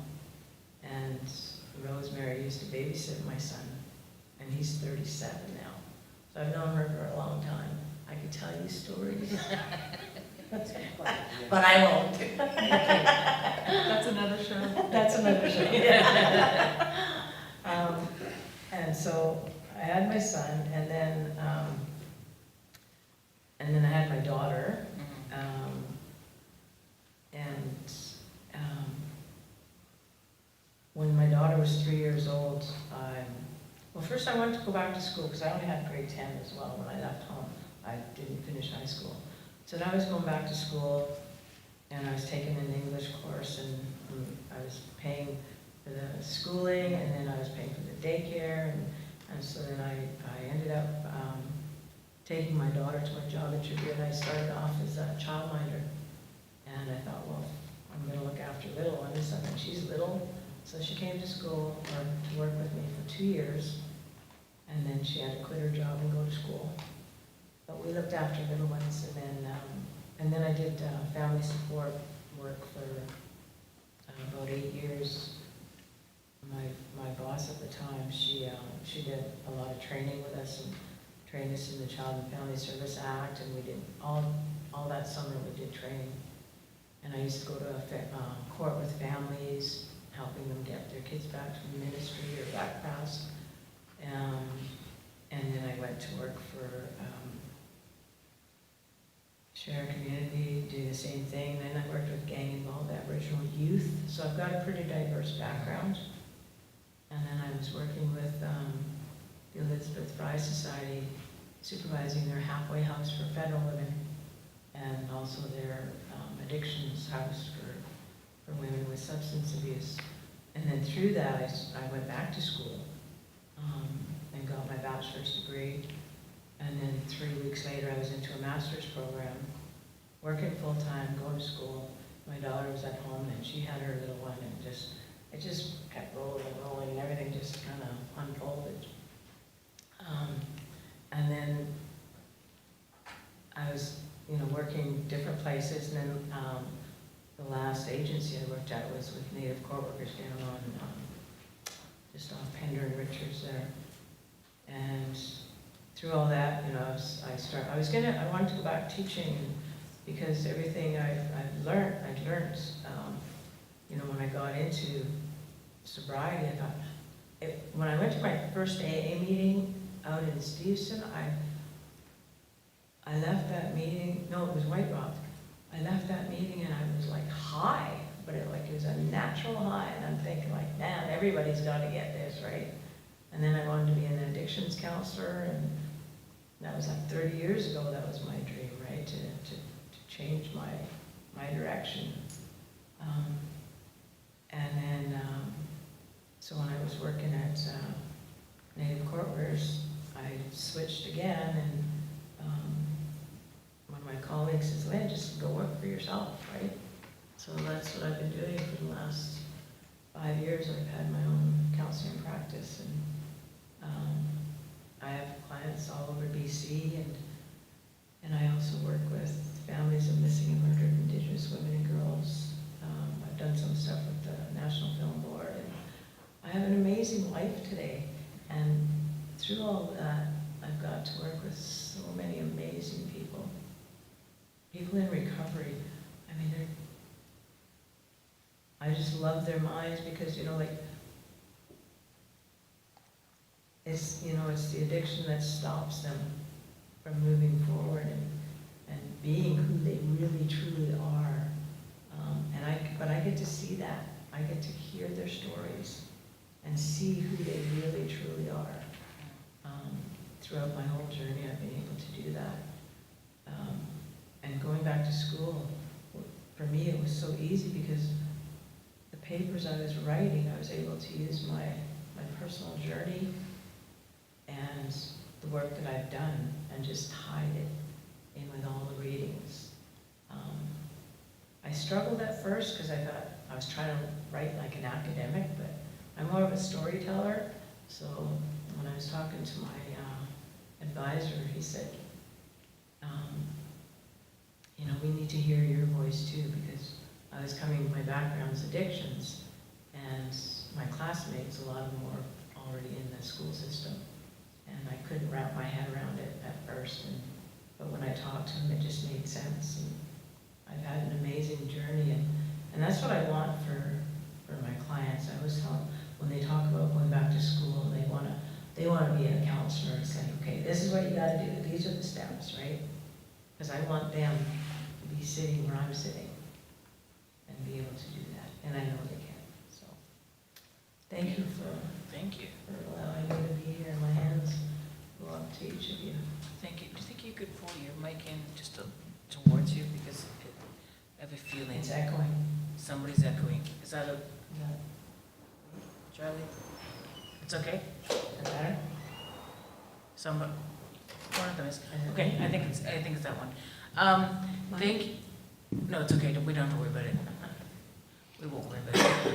And Rosemary used to babysit my son, and he's 37 now. So I've known her for a long time. I could tell you stories. But I won't. That's another show. That's another show. And so I had my son, and then I had my daughter. When my daughter was 3 years old, well, first I wanted to go back to school because I only had grade 10 as well when I left home. I didn't finish high school. So now I was going back to school, and I was taking an English course, and I was paying for the schooling, and then I was paying for the daycare, and so then I ended up taking my daughter to a job interview, and I started off as a childminder. And I thought, well, I'm going to look after little ones, and then she's little. So she came to school, or to work with me for 2 years, and then she had to quit her job and go to school. But we looked after little ones, and then I did family support work for about 8 years. My boss at the time, she did a lot of training with us and trained us in the Child and Family Service Act, and we did all that summer we did training. And I used to go to a court with families, helping them get their kids back from the ministry or back past. And then I went to work for Share Community, do the same thing. Then I worked with gang-involved Aboriginal youth. So I've got a pretty diverse background. And then I was working with the Elizabeth Fry Society, supervising their halfway house for federal women, and also their addictions house for women with substance abuse. And then through that, I went back to school and got my bachelor's degree. And then 3 weeks later, I was into a master's program, working full-time, going to school. My daughter was at home, and she had her little one, and it just kept rolling and rolling, and everything just kind of unfolded. And then I was, working different places, and then the last agency I worked at was with Native Court Workers down on, just off Pender and Richards there. And through all that, I wanted to go back teaching, because everything I'd learned, when I got into sobriety, I thought, when I went to my first AA meeting out in Stevenson, I left that meeting, no, it was White Rock. I left that meeting and I was like high, but it was a natural high, and I'm thinking like, man, everybody's got to get this, right? And then I wanted to be an addictions counselor, and that was like 30 years ago. That was my dream, right? To change my direction. And then, so when I was working at Native Court Workers, I switched again, and one of my colleagues says, Lynn, just go work for yourself, right? So that's what I've been doing for the last 5 years. I've had my own counseling practice, I have clients all over BC, and I also work with families of missing and murdered Indigenous women and girls. I've done some stuff with the National Film Board, and I have an amazing life today. And through all that, I've got to work with so many amazing people. People in recovery. I mean, I just love their minds because, you know, like, it's, you know, it's the addiction that stops them from moving forward and being who they really truly are. But I get to see that. I get to hear their stories and see who they really truly are. Throughout my whole journey, I've been able to do that. And going back to school, for me, it was so easy because the papers I was writing, I was able to use my personal journey and the work that I've done and just hide it in with all the readings. I struggled at first because I thought I was trying to write like an academic, but I'm more of a storyteller. So when I was talking to my advisor, he said, you know, we need to hear your voice too, because I was coming, my background is addictions, and my classmates, a lot of them were already in the school system, and I couldn't wrap my head around it at first, but when I talked to them, it just made sense, and I've had an amazing journey, and that's what I want for my clients. I always tell them, when they talk about going back to school, they want to be a counselor. It's like, okay, this is what you got to do. These are the steps, right? Because I want them to be sitting where I'm sitting and be able to do that, and I know they can. So, thank you for allowing me to be here. My hands go up to each of you. Thank you. Do you think you could pull your mic in just towards you, because I have a feeling It's echoing. somebody's echoing. Is that a Yeah. Charlie? It's okay? Is that better? Somebody, one of them is. Okay, I think it's that one. No, it's okay. We don't have to worry about it. We won't worry about it.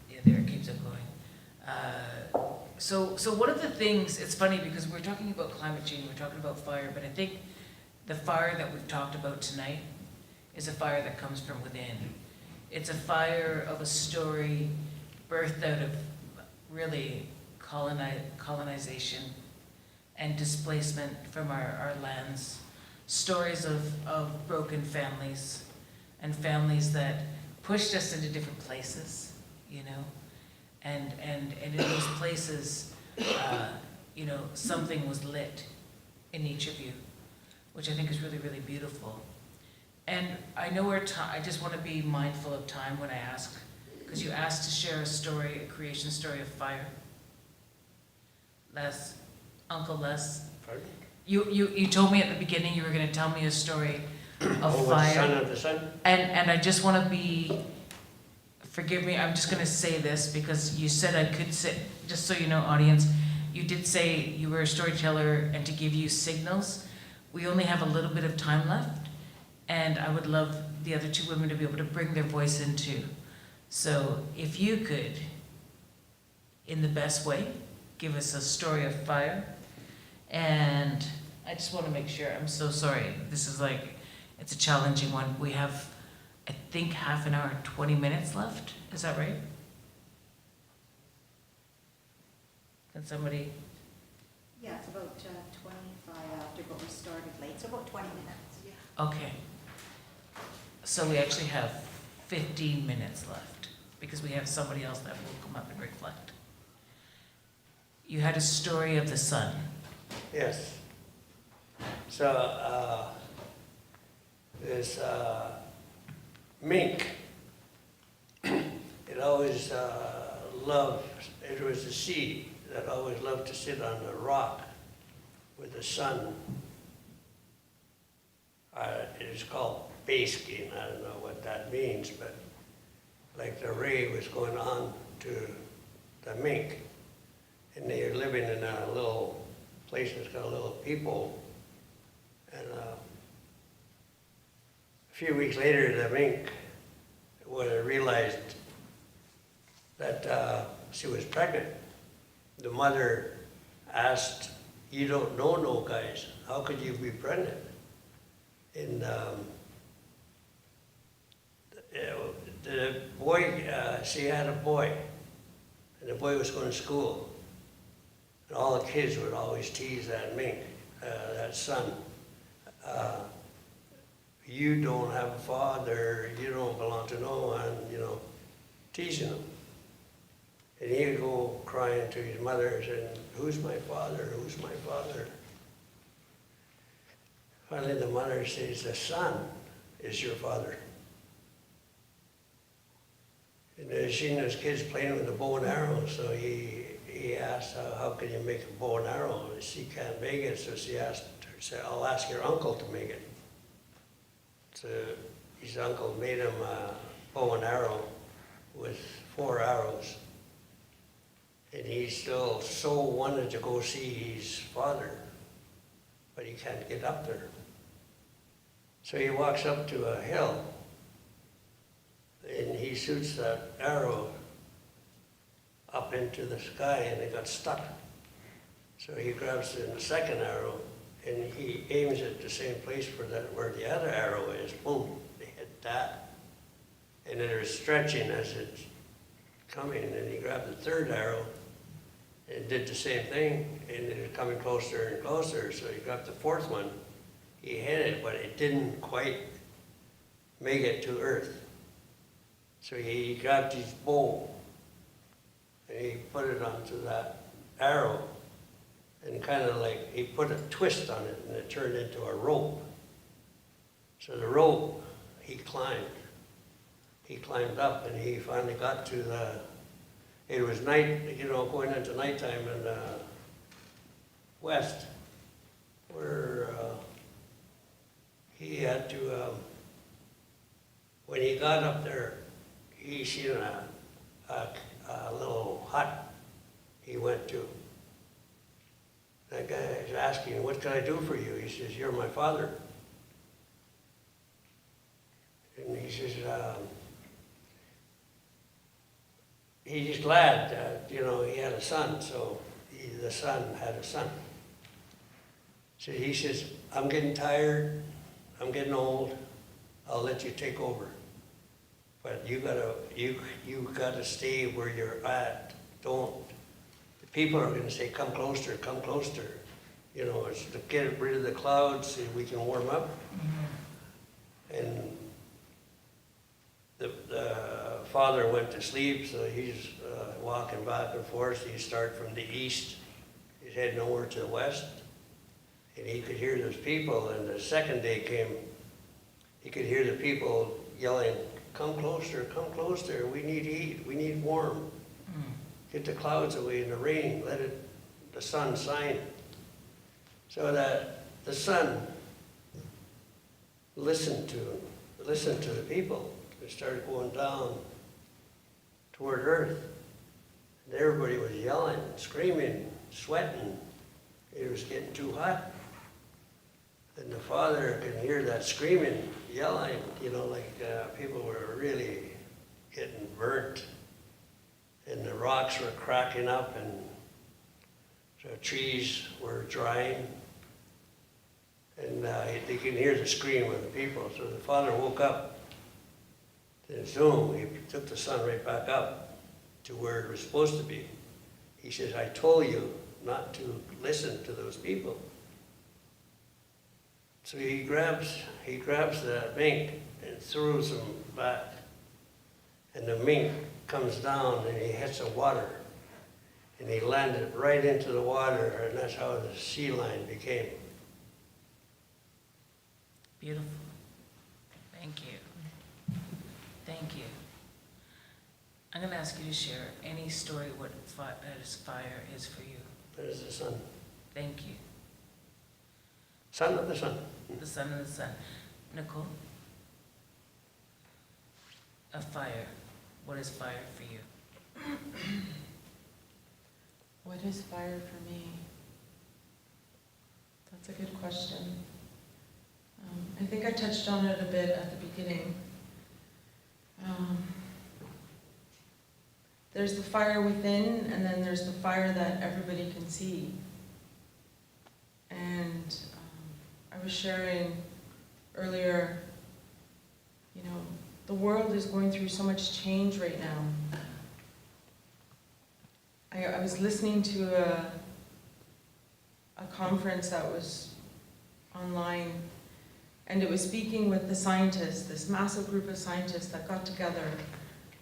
Yeah, there it keeps echoing. So one of the things, it's funny because we're talking about climate change, we're talking about fire, but I think the fire that we've talked about tonight is a fire that comes from within. It's a fire of a story birthed out of really colonization and displacement from our lands. Stories of broken families and families that pushed us into different places, you know, and in those places, you know, something was lit in each of you, which I think is really, really beautiful. And I know I just want to be mindful of time when I ask, because you asked to share a story, a creation story of fire. Uncle Les, Pardon? you told me at the beginning you were going to tell me a story of Oh, fire. with the son of the sun? And I just want to be, forgive me, I'm just going to say this because you said I could sit, just so you know, audience, you did say you were a storyteller and to give you signals. We only have a little bit of time left, and I would love the other two women to be able to bring their voice in too. So if you could, in the best way, give us a story of fire. And I just want to make sure, I'm so sorry, this is like, it's a challenging one. We have, I think, half an hour, 20 minutes left. Is that right? Can somebody? Yeah, it's about 25 after, but we started late, so about 20 minutes, yeah. Okay. So we actually have 15 minutes left because we have somebody else that will come up and reflect. You had a story of the sun. Yes. So, this mink, it always loved, it was the sea that always loved to sit on the rock with the sun. It is called basking. I don't know what that means, but like the ray was going on to the mink. And they're living in a little place that's got a little peephole. And a few weeks later, the mink realized that she was pregnant. The mother asked, "You don't know no guys, how could you be pregnant?" And the boy, she had a boy, and the boy was going to school. And all the kids would always tease that mink, that son. You don't have a father, you don't belong to no one, you know, teasing him. And he would go crying to his mother saying, "Who's my father? Who's my father?" Finally, the mother says, "The son is your father." And they seen those kids playing with the bow and arrow, so he asked, how can you make a bow and arrow? And she can't make it, so she asked her, said, "I'll ask your uncle to make it." So his uncle made him a bow and arrow with 4 arrows. And he still so wanted to go see his father, but he can't get up there. So he walks up to a hill, and he shoots that arrow up into the sky, and it got stuck. So he grabs the second arrow, and he aims at the same place where the other arrow is. Boom, they hit that. And it was stretching as it's coming, and he grabbed the third arrow and did the same thing, and it was coming closer and closer. So he grabbed the fourth one, he hit it, but it didn't quite make it to Earth. So he grabbed his bow, and he put it onto that arrow, and kind of like, he put a twist on it, and it turned into a rope. So the rope, he climbed up, and he finally got to it was night, you know, going into nighttime in the west, where he had to, when he got up there, he seen a little hut he went to. That guy is asking, "What can I do for you?" He says, "You're my father." And he says, he's glad that, you know, he had a son, so the son had a son. So he says, "I'm getting tired, I'm getting old, I'll let you take over. But you gotta stay where you're at. The people are gonna say, 'Come closer, come closer.' You know, it's to get rid of the clouds so we can warm up." And the father went to sleep, so he's walking back and forth. He started from the east, he's heading over to the west, and he could hear those people. And the second day came, he could hear the people yelling, come closer, we need heat, we need warm. Get the clouds away and the rain, the sun shine." So that the sun listened to the people. It started going down toward Earth. And everybody was yelling, screaming, sweating. It was getting too hot. And the father could hear that screaming, yelling, you know, like people were really getting burnt. And the rocks were cracking up, and the trees were drying. And they could hear the scream of the people. So the father woke up. Then zoom, he took the sun right back up to where it was supposed to be. He says, "I told you not to listen to those people." So he grabs the mink and throws him back. And the mink comes down and he hits the water. And he landed right into the water, and that's how the sea lion became. Beautiful. Thank you. Thank you. I'm going to ask you to share any story what fire is for you. That is the sun. Thank you. Son of the sun. The sun and the sun. Nicole? A fire. What is fire for you? What is fire for me? That's a good question. I think I touched on it a bit at the beginning. There's the fire within, and then there's the fire that everybody can see. I was sharing earlier, you know, the world is going through so much change right now. I was listening to a conference that was online, and it was speaking with the scientists, this massive group of scientists that got together,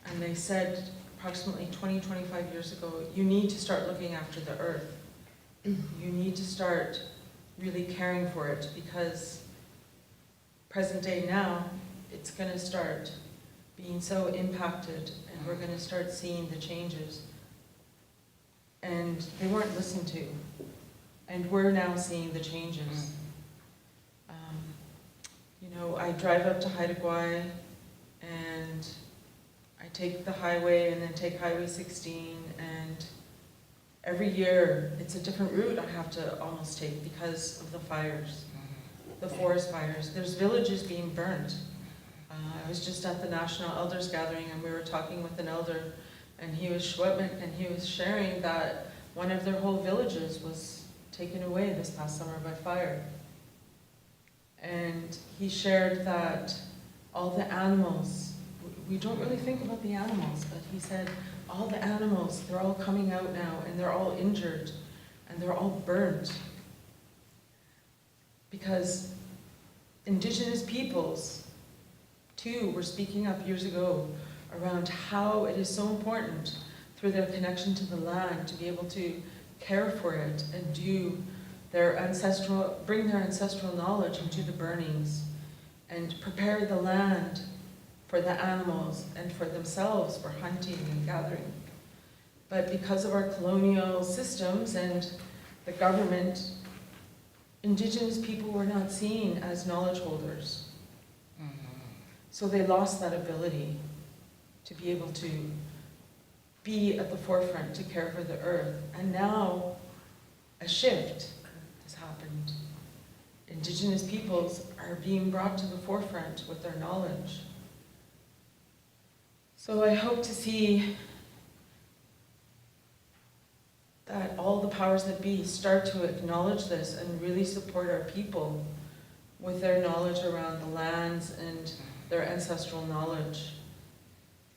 and they said approximately 20, 25 years ago, you need to start looking after the earth. You need to start really caring for it, because present day now, it's going to start being so impacted, and we're going to start seeing the changes. And they weren't listened to, and we're now seeing the changes. You know, I drive up to Haida Gwaii, and I take the highway and then take Highway 16, and every year it's a different route I have to almost take because of the fires, the forest fires. There's villages being burnt. I was just at the National Elders Gathering, and we were talking with an elder, and he was Etuaptmumk, and he was sharing that one of their whole villages was taken away this past summer by fire. And he shared that all the animals, we don't really think about the animals, but he said all the animals, they're all coming out now, and they're all injured, and they're all burnt. Because Indigenous peoples, too, were speaking up years ago around how it is so important through their connection to the land to be able to care for it and do their bring their ancestral knowledge into the burnings and prepare the land for the animals and for themselves for hunting and gathering. But because of our colonial systems and the government, Indigenous people were not seen as knowledge holders. So they lost that ability to be able to be at the forefront to care for the earth. And now a shift has happened. Indigenous peoples are being brought to the forefront with their knowledge. So I hope to see that all the powers that be start to acknowledge this and really support our people with their knowledge around the lands and their ancestral knowledge.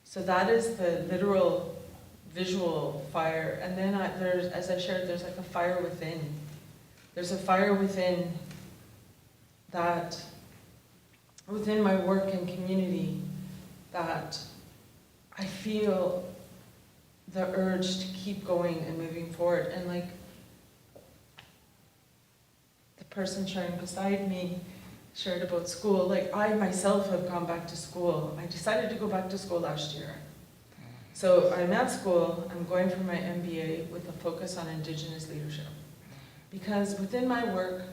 So that is the literal visual fire. And then there's, as I shared, there's like a fire within. There's a fire within that, within my work and community, that I feel the urge to keep going and moving forward. And like the person sharing beside me shared about school, like I myself have gone back to school. I decided to go back to school last year. So I'm at school, I'm going for my MBA with a focus on Indigenous leadership. Because within my work,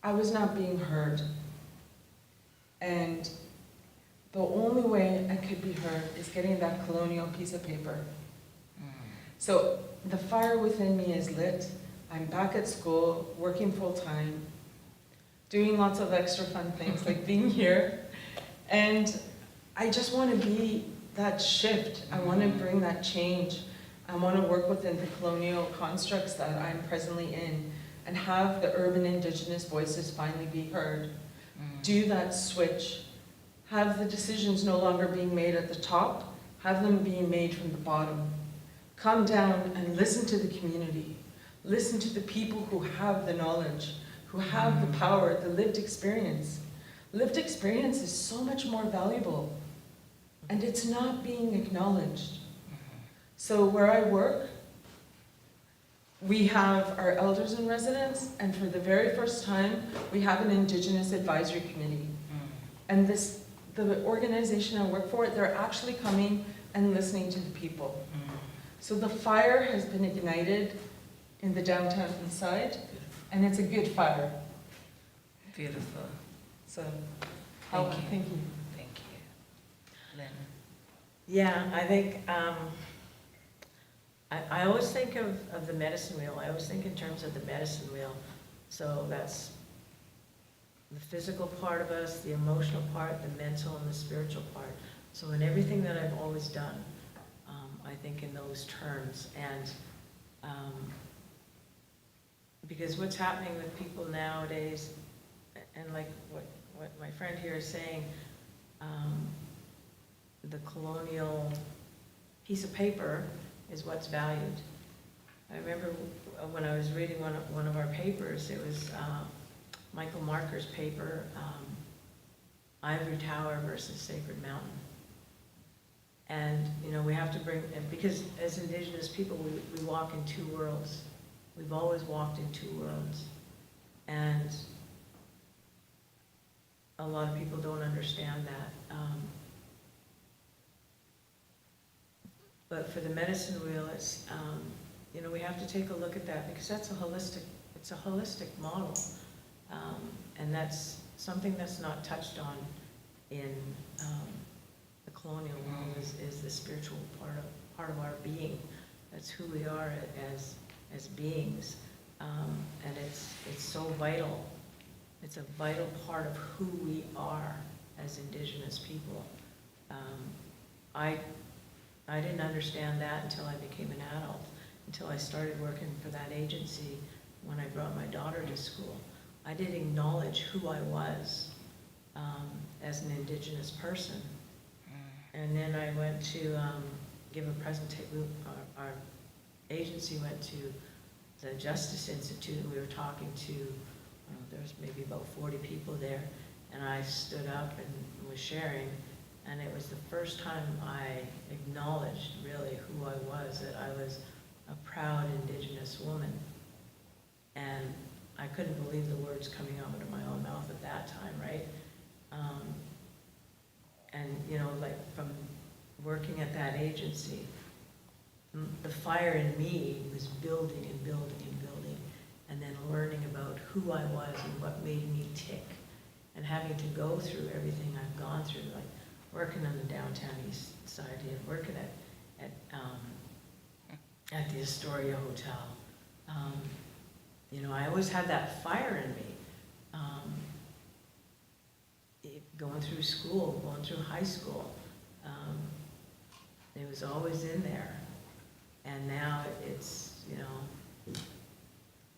I was not being heard. And the only way I could be heard is getting that colonial piece of paper. So the fire within me is lit. I'm back at school, working full time, doing lots of extra fun things like being here. And I just want to be that shift. I want to bring that change. I want to work within the colonial constructs that I'm presently in and have the urban Indigenous voices finally be heard. Do that switch. Have the decisions no longer being made at the top, have them being made from the bottom. Come down and listen to the community. Listen to the people who have the knowledge, who have the power, the lived experience. Lived experience is so much more valuable, and it's not being acknowledged. So where I work, we have our elders in residence, and for the very first time, we have an Indigenous advisory committee. And the organization I work for, they're actually coming and listening to the people. So the fire has been ignited in the downtown east side, and it's a good fire. Beautiful. So, Thank you. thank you. Thank you. Lynn? Yeah, I think, I always think of the medicine wheel. I always think in terms of the medicine wheel. So that's the physical part of us, the emotional part, the mental and the spiritual part. So in everything that I've always done, I think in those terms. And because what's happening with people nowadays friend here is saying, the colonial piece of paper is what's valued. I remember when I was reading one of our papers, it was Michael Marker's paper, Ivory Tower versus Sacred Mountain. And, you know, we have to bring, because as Indigenous people, we walk in two worlds. We've always walked in two worlds. And a lot of people don't understand that. But for the medicine wheel, it's, you know, we have to take a look at that because that's it's a holistic model. And that's something that's not touched on in the colonial world is the spiritual part of our being. That's who we are as beings. And it's so vital. It's a vital part of who we are as Indigenous people. I didn't understand that until I became an adult, until I started working for that agency when I brought my daughter to school. I didn't acknowledge who I was as an Indigenous person. And then I went to give a presentation. Our agency went to the Justice Institute, and we were talking to, there was maybe about 40 people there, and I stood up and was sharing, and it was the first time I acknowledged really who I was, that I was a proud Indigenous woman. And I couldn't believe the words coming out of my own mouth at that time, right? And, you know, like from working at that agency, the fire in me was building and building and building, and then learning about who I was and what made me tick, and having to go through everything I've gone through, like working on the downtown east side and working at the Astoria Hotel. You know, I always had that fire in me. Going through school, going through high school, it was always in there. And now it's, you know,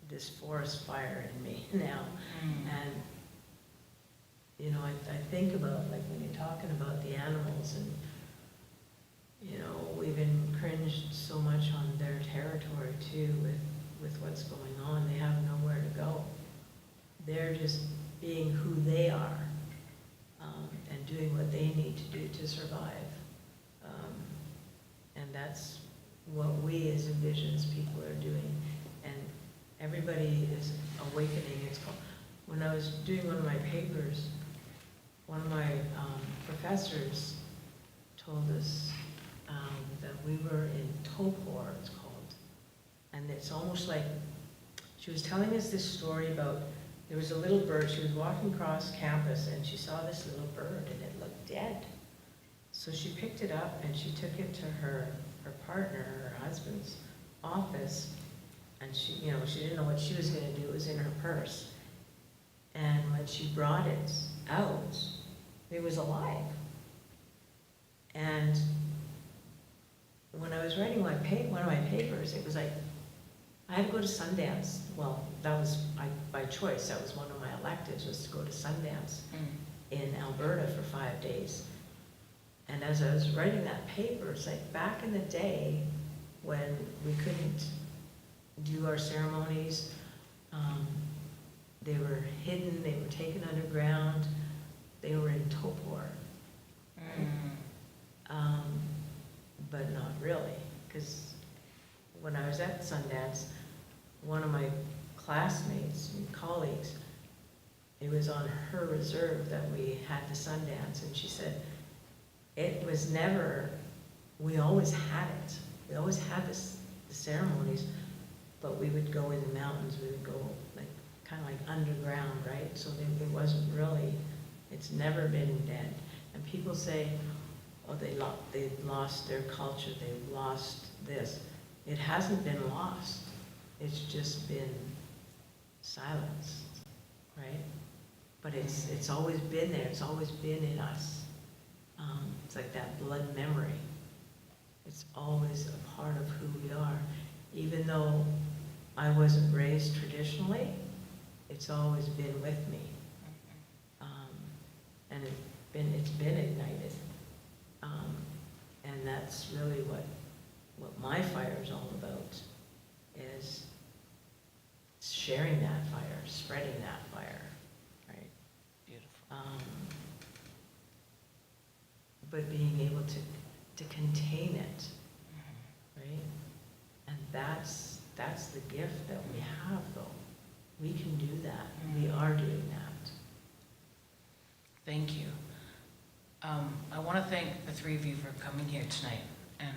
this forest fire in me now. And, you know, I think about, like, when you're talking about the animals, and, you know, we've infringed so much on their territory too with what's going on. They have nowhere to go. They're just being who they are, and doing what they need to do to survive. And that's what we as Indigenous people are doing. And everybody is awakening. It's called, when I was doing one of my papers, one of my professors told us that we were in Topor, it's called. And it's almost like, she was telling us this story about, there was a little bird, she was walking across campus and she saw this little bird and it looked dead. So she picked it up and she took it to her partner, her husband's office, and she, you know, she didn't know what she was gonna do, it was in her purse. And when she brought it out, it was alive. And when I was writing one of my papers, it was like, I had to go to Sundance. Well, that was by choice. That was one of my electives, was to go to Sundance in Alberta for 5 days. And as I was writing that paper, it's like back in the day when we couldn't do our ceremonies, they were hidden, they were taken underground, they were in Topor. Right? But not really, because when I was at Sundance, one of my classmates and colleagues, it was on her reserve that we had the Sundance, and she said, it was never, we always had it. We always had the ceremonies, but we would go in the mountains, we would go like, kind of like underground, right? So it wasn't really, it's never been dead. And people say, oh, they've lost their culture, they've lost this. It hasn't been lost. It's just been silenced, right? But it's always been there. It's always been in us. It's like that blood memory. It's always a part of who we are. Even though I wasn't raised traditionally, it's always been with me. that's really what my fire is all about, is sharing that fire, spreading that fire, right? Beautiful. But being able to contain it, right? And that's the gift that we have, though. We can do that. We are doing that. Thank you. I want to thank the three of you for coming here tonight, and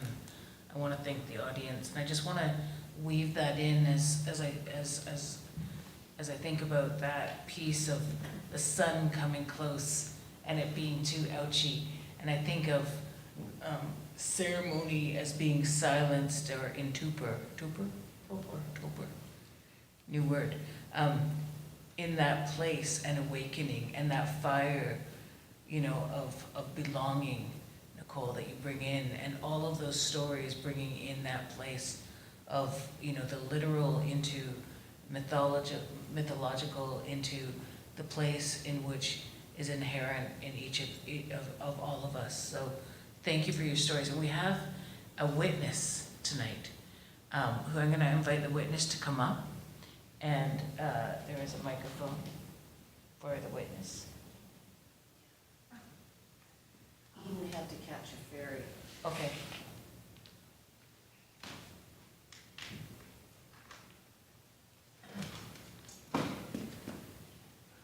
I want to thank the audience. And I just want to weave that in as I think about that piece of the sun coming close and it being too ouchy. And I think of ceremony as being silenced or in torpor. Torpor. New word. In that place and awakening and that fire, you know, of belonging, Nicole, that you bring in, and all of those stories bringing in that place of, you know, the literal into mythological into the place in which is inherent in each of all of us. So thank you for your stories. And we have a witness tonight, who I'm going to invite the witness to come up. And there is a microphone for the witness. You would have to catch a ferry. Okay.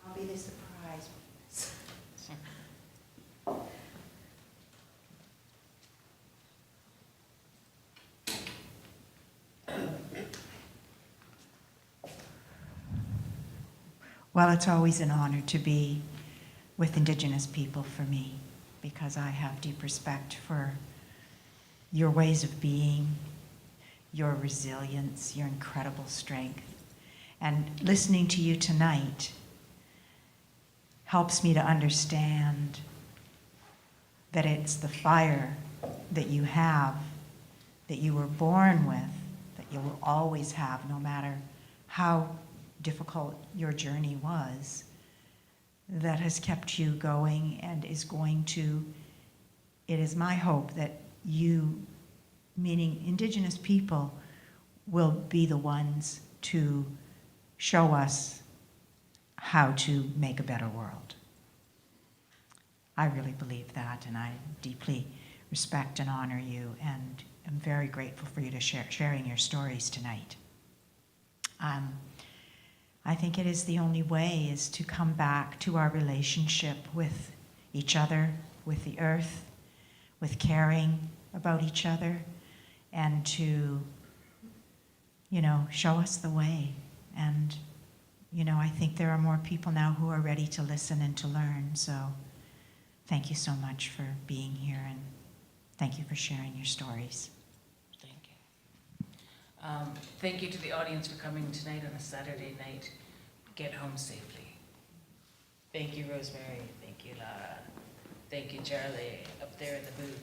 I'll be the surprise. Well, it's always an honor to be with Indigenous people for me, because I have deep respect for your ways of being, your resilience, your incredible strength. And listening to you tonight helps me to understand that it's the fire that you have, that you were born with, that you will always have, no matter how difficult your journey was, that has kept you going and is going to. It is my hope that you, meaning Indigenous people, will be the ones to show us how to make a better world. I really believe that, and I deeply respect and honor you, and am very grateful for you to sharing your stories tonight. I think it is the only way is to come back to our relationship with each other, with the earth, with caring about each other, and to, you know, show us the way. And, you know, I think there are more people now who are ready to listen and to learn. So thank you so much for being here, and thank you for sharing your stories. Thank you. Thank you to the audience for coming tonight on a Saturday night. Get home safely. Thank you, Rosemary. Thank you, Lara. Thank you, Charlie, up there in the booth.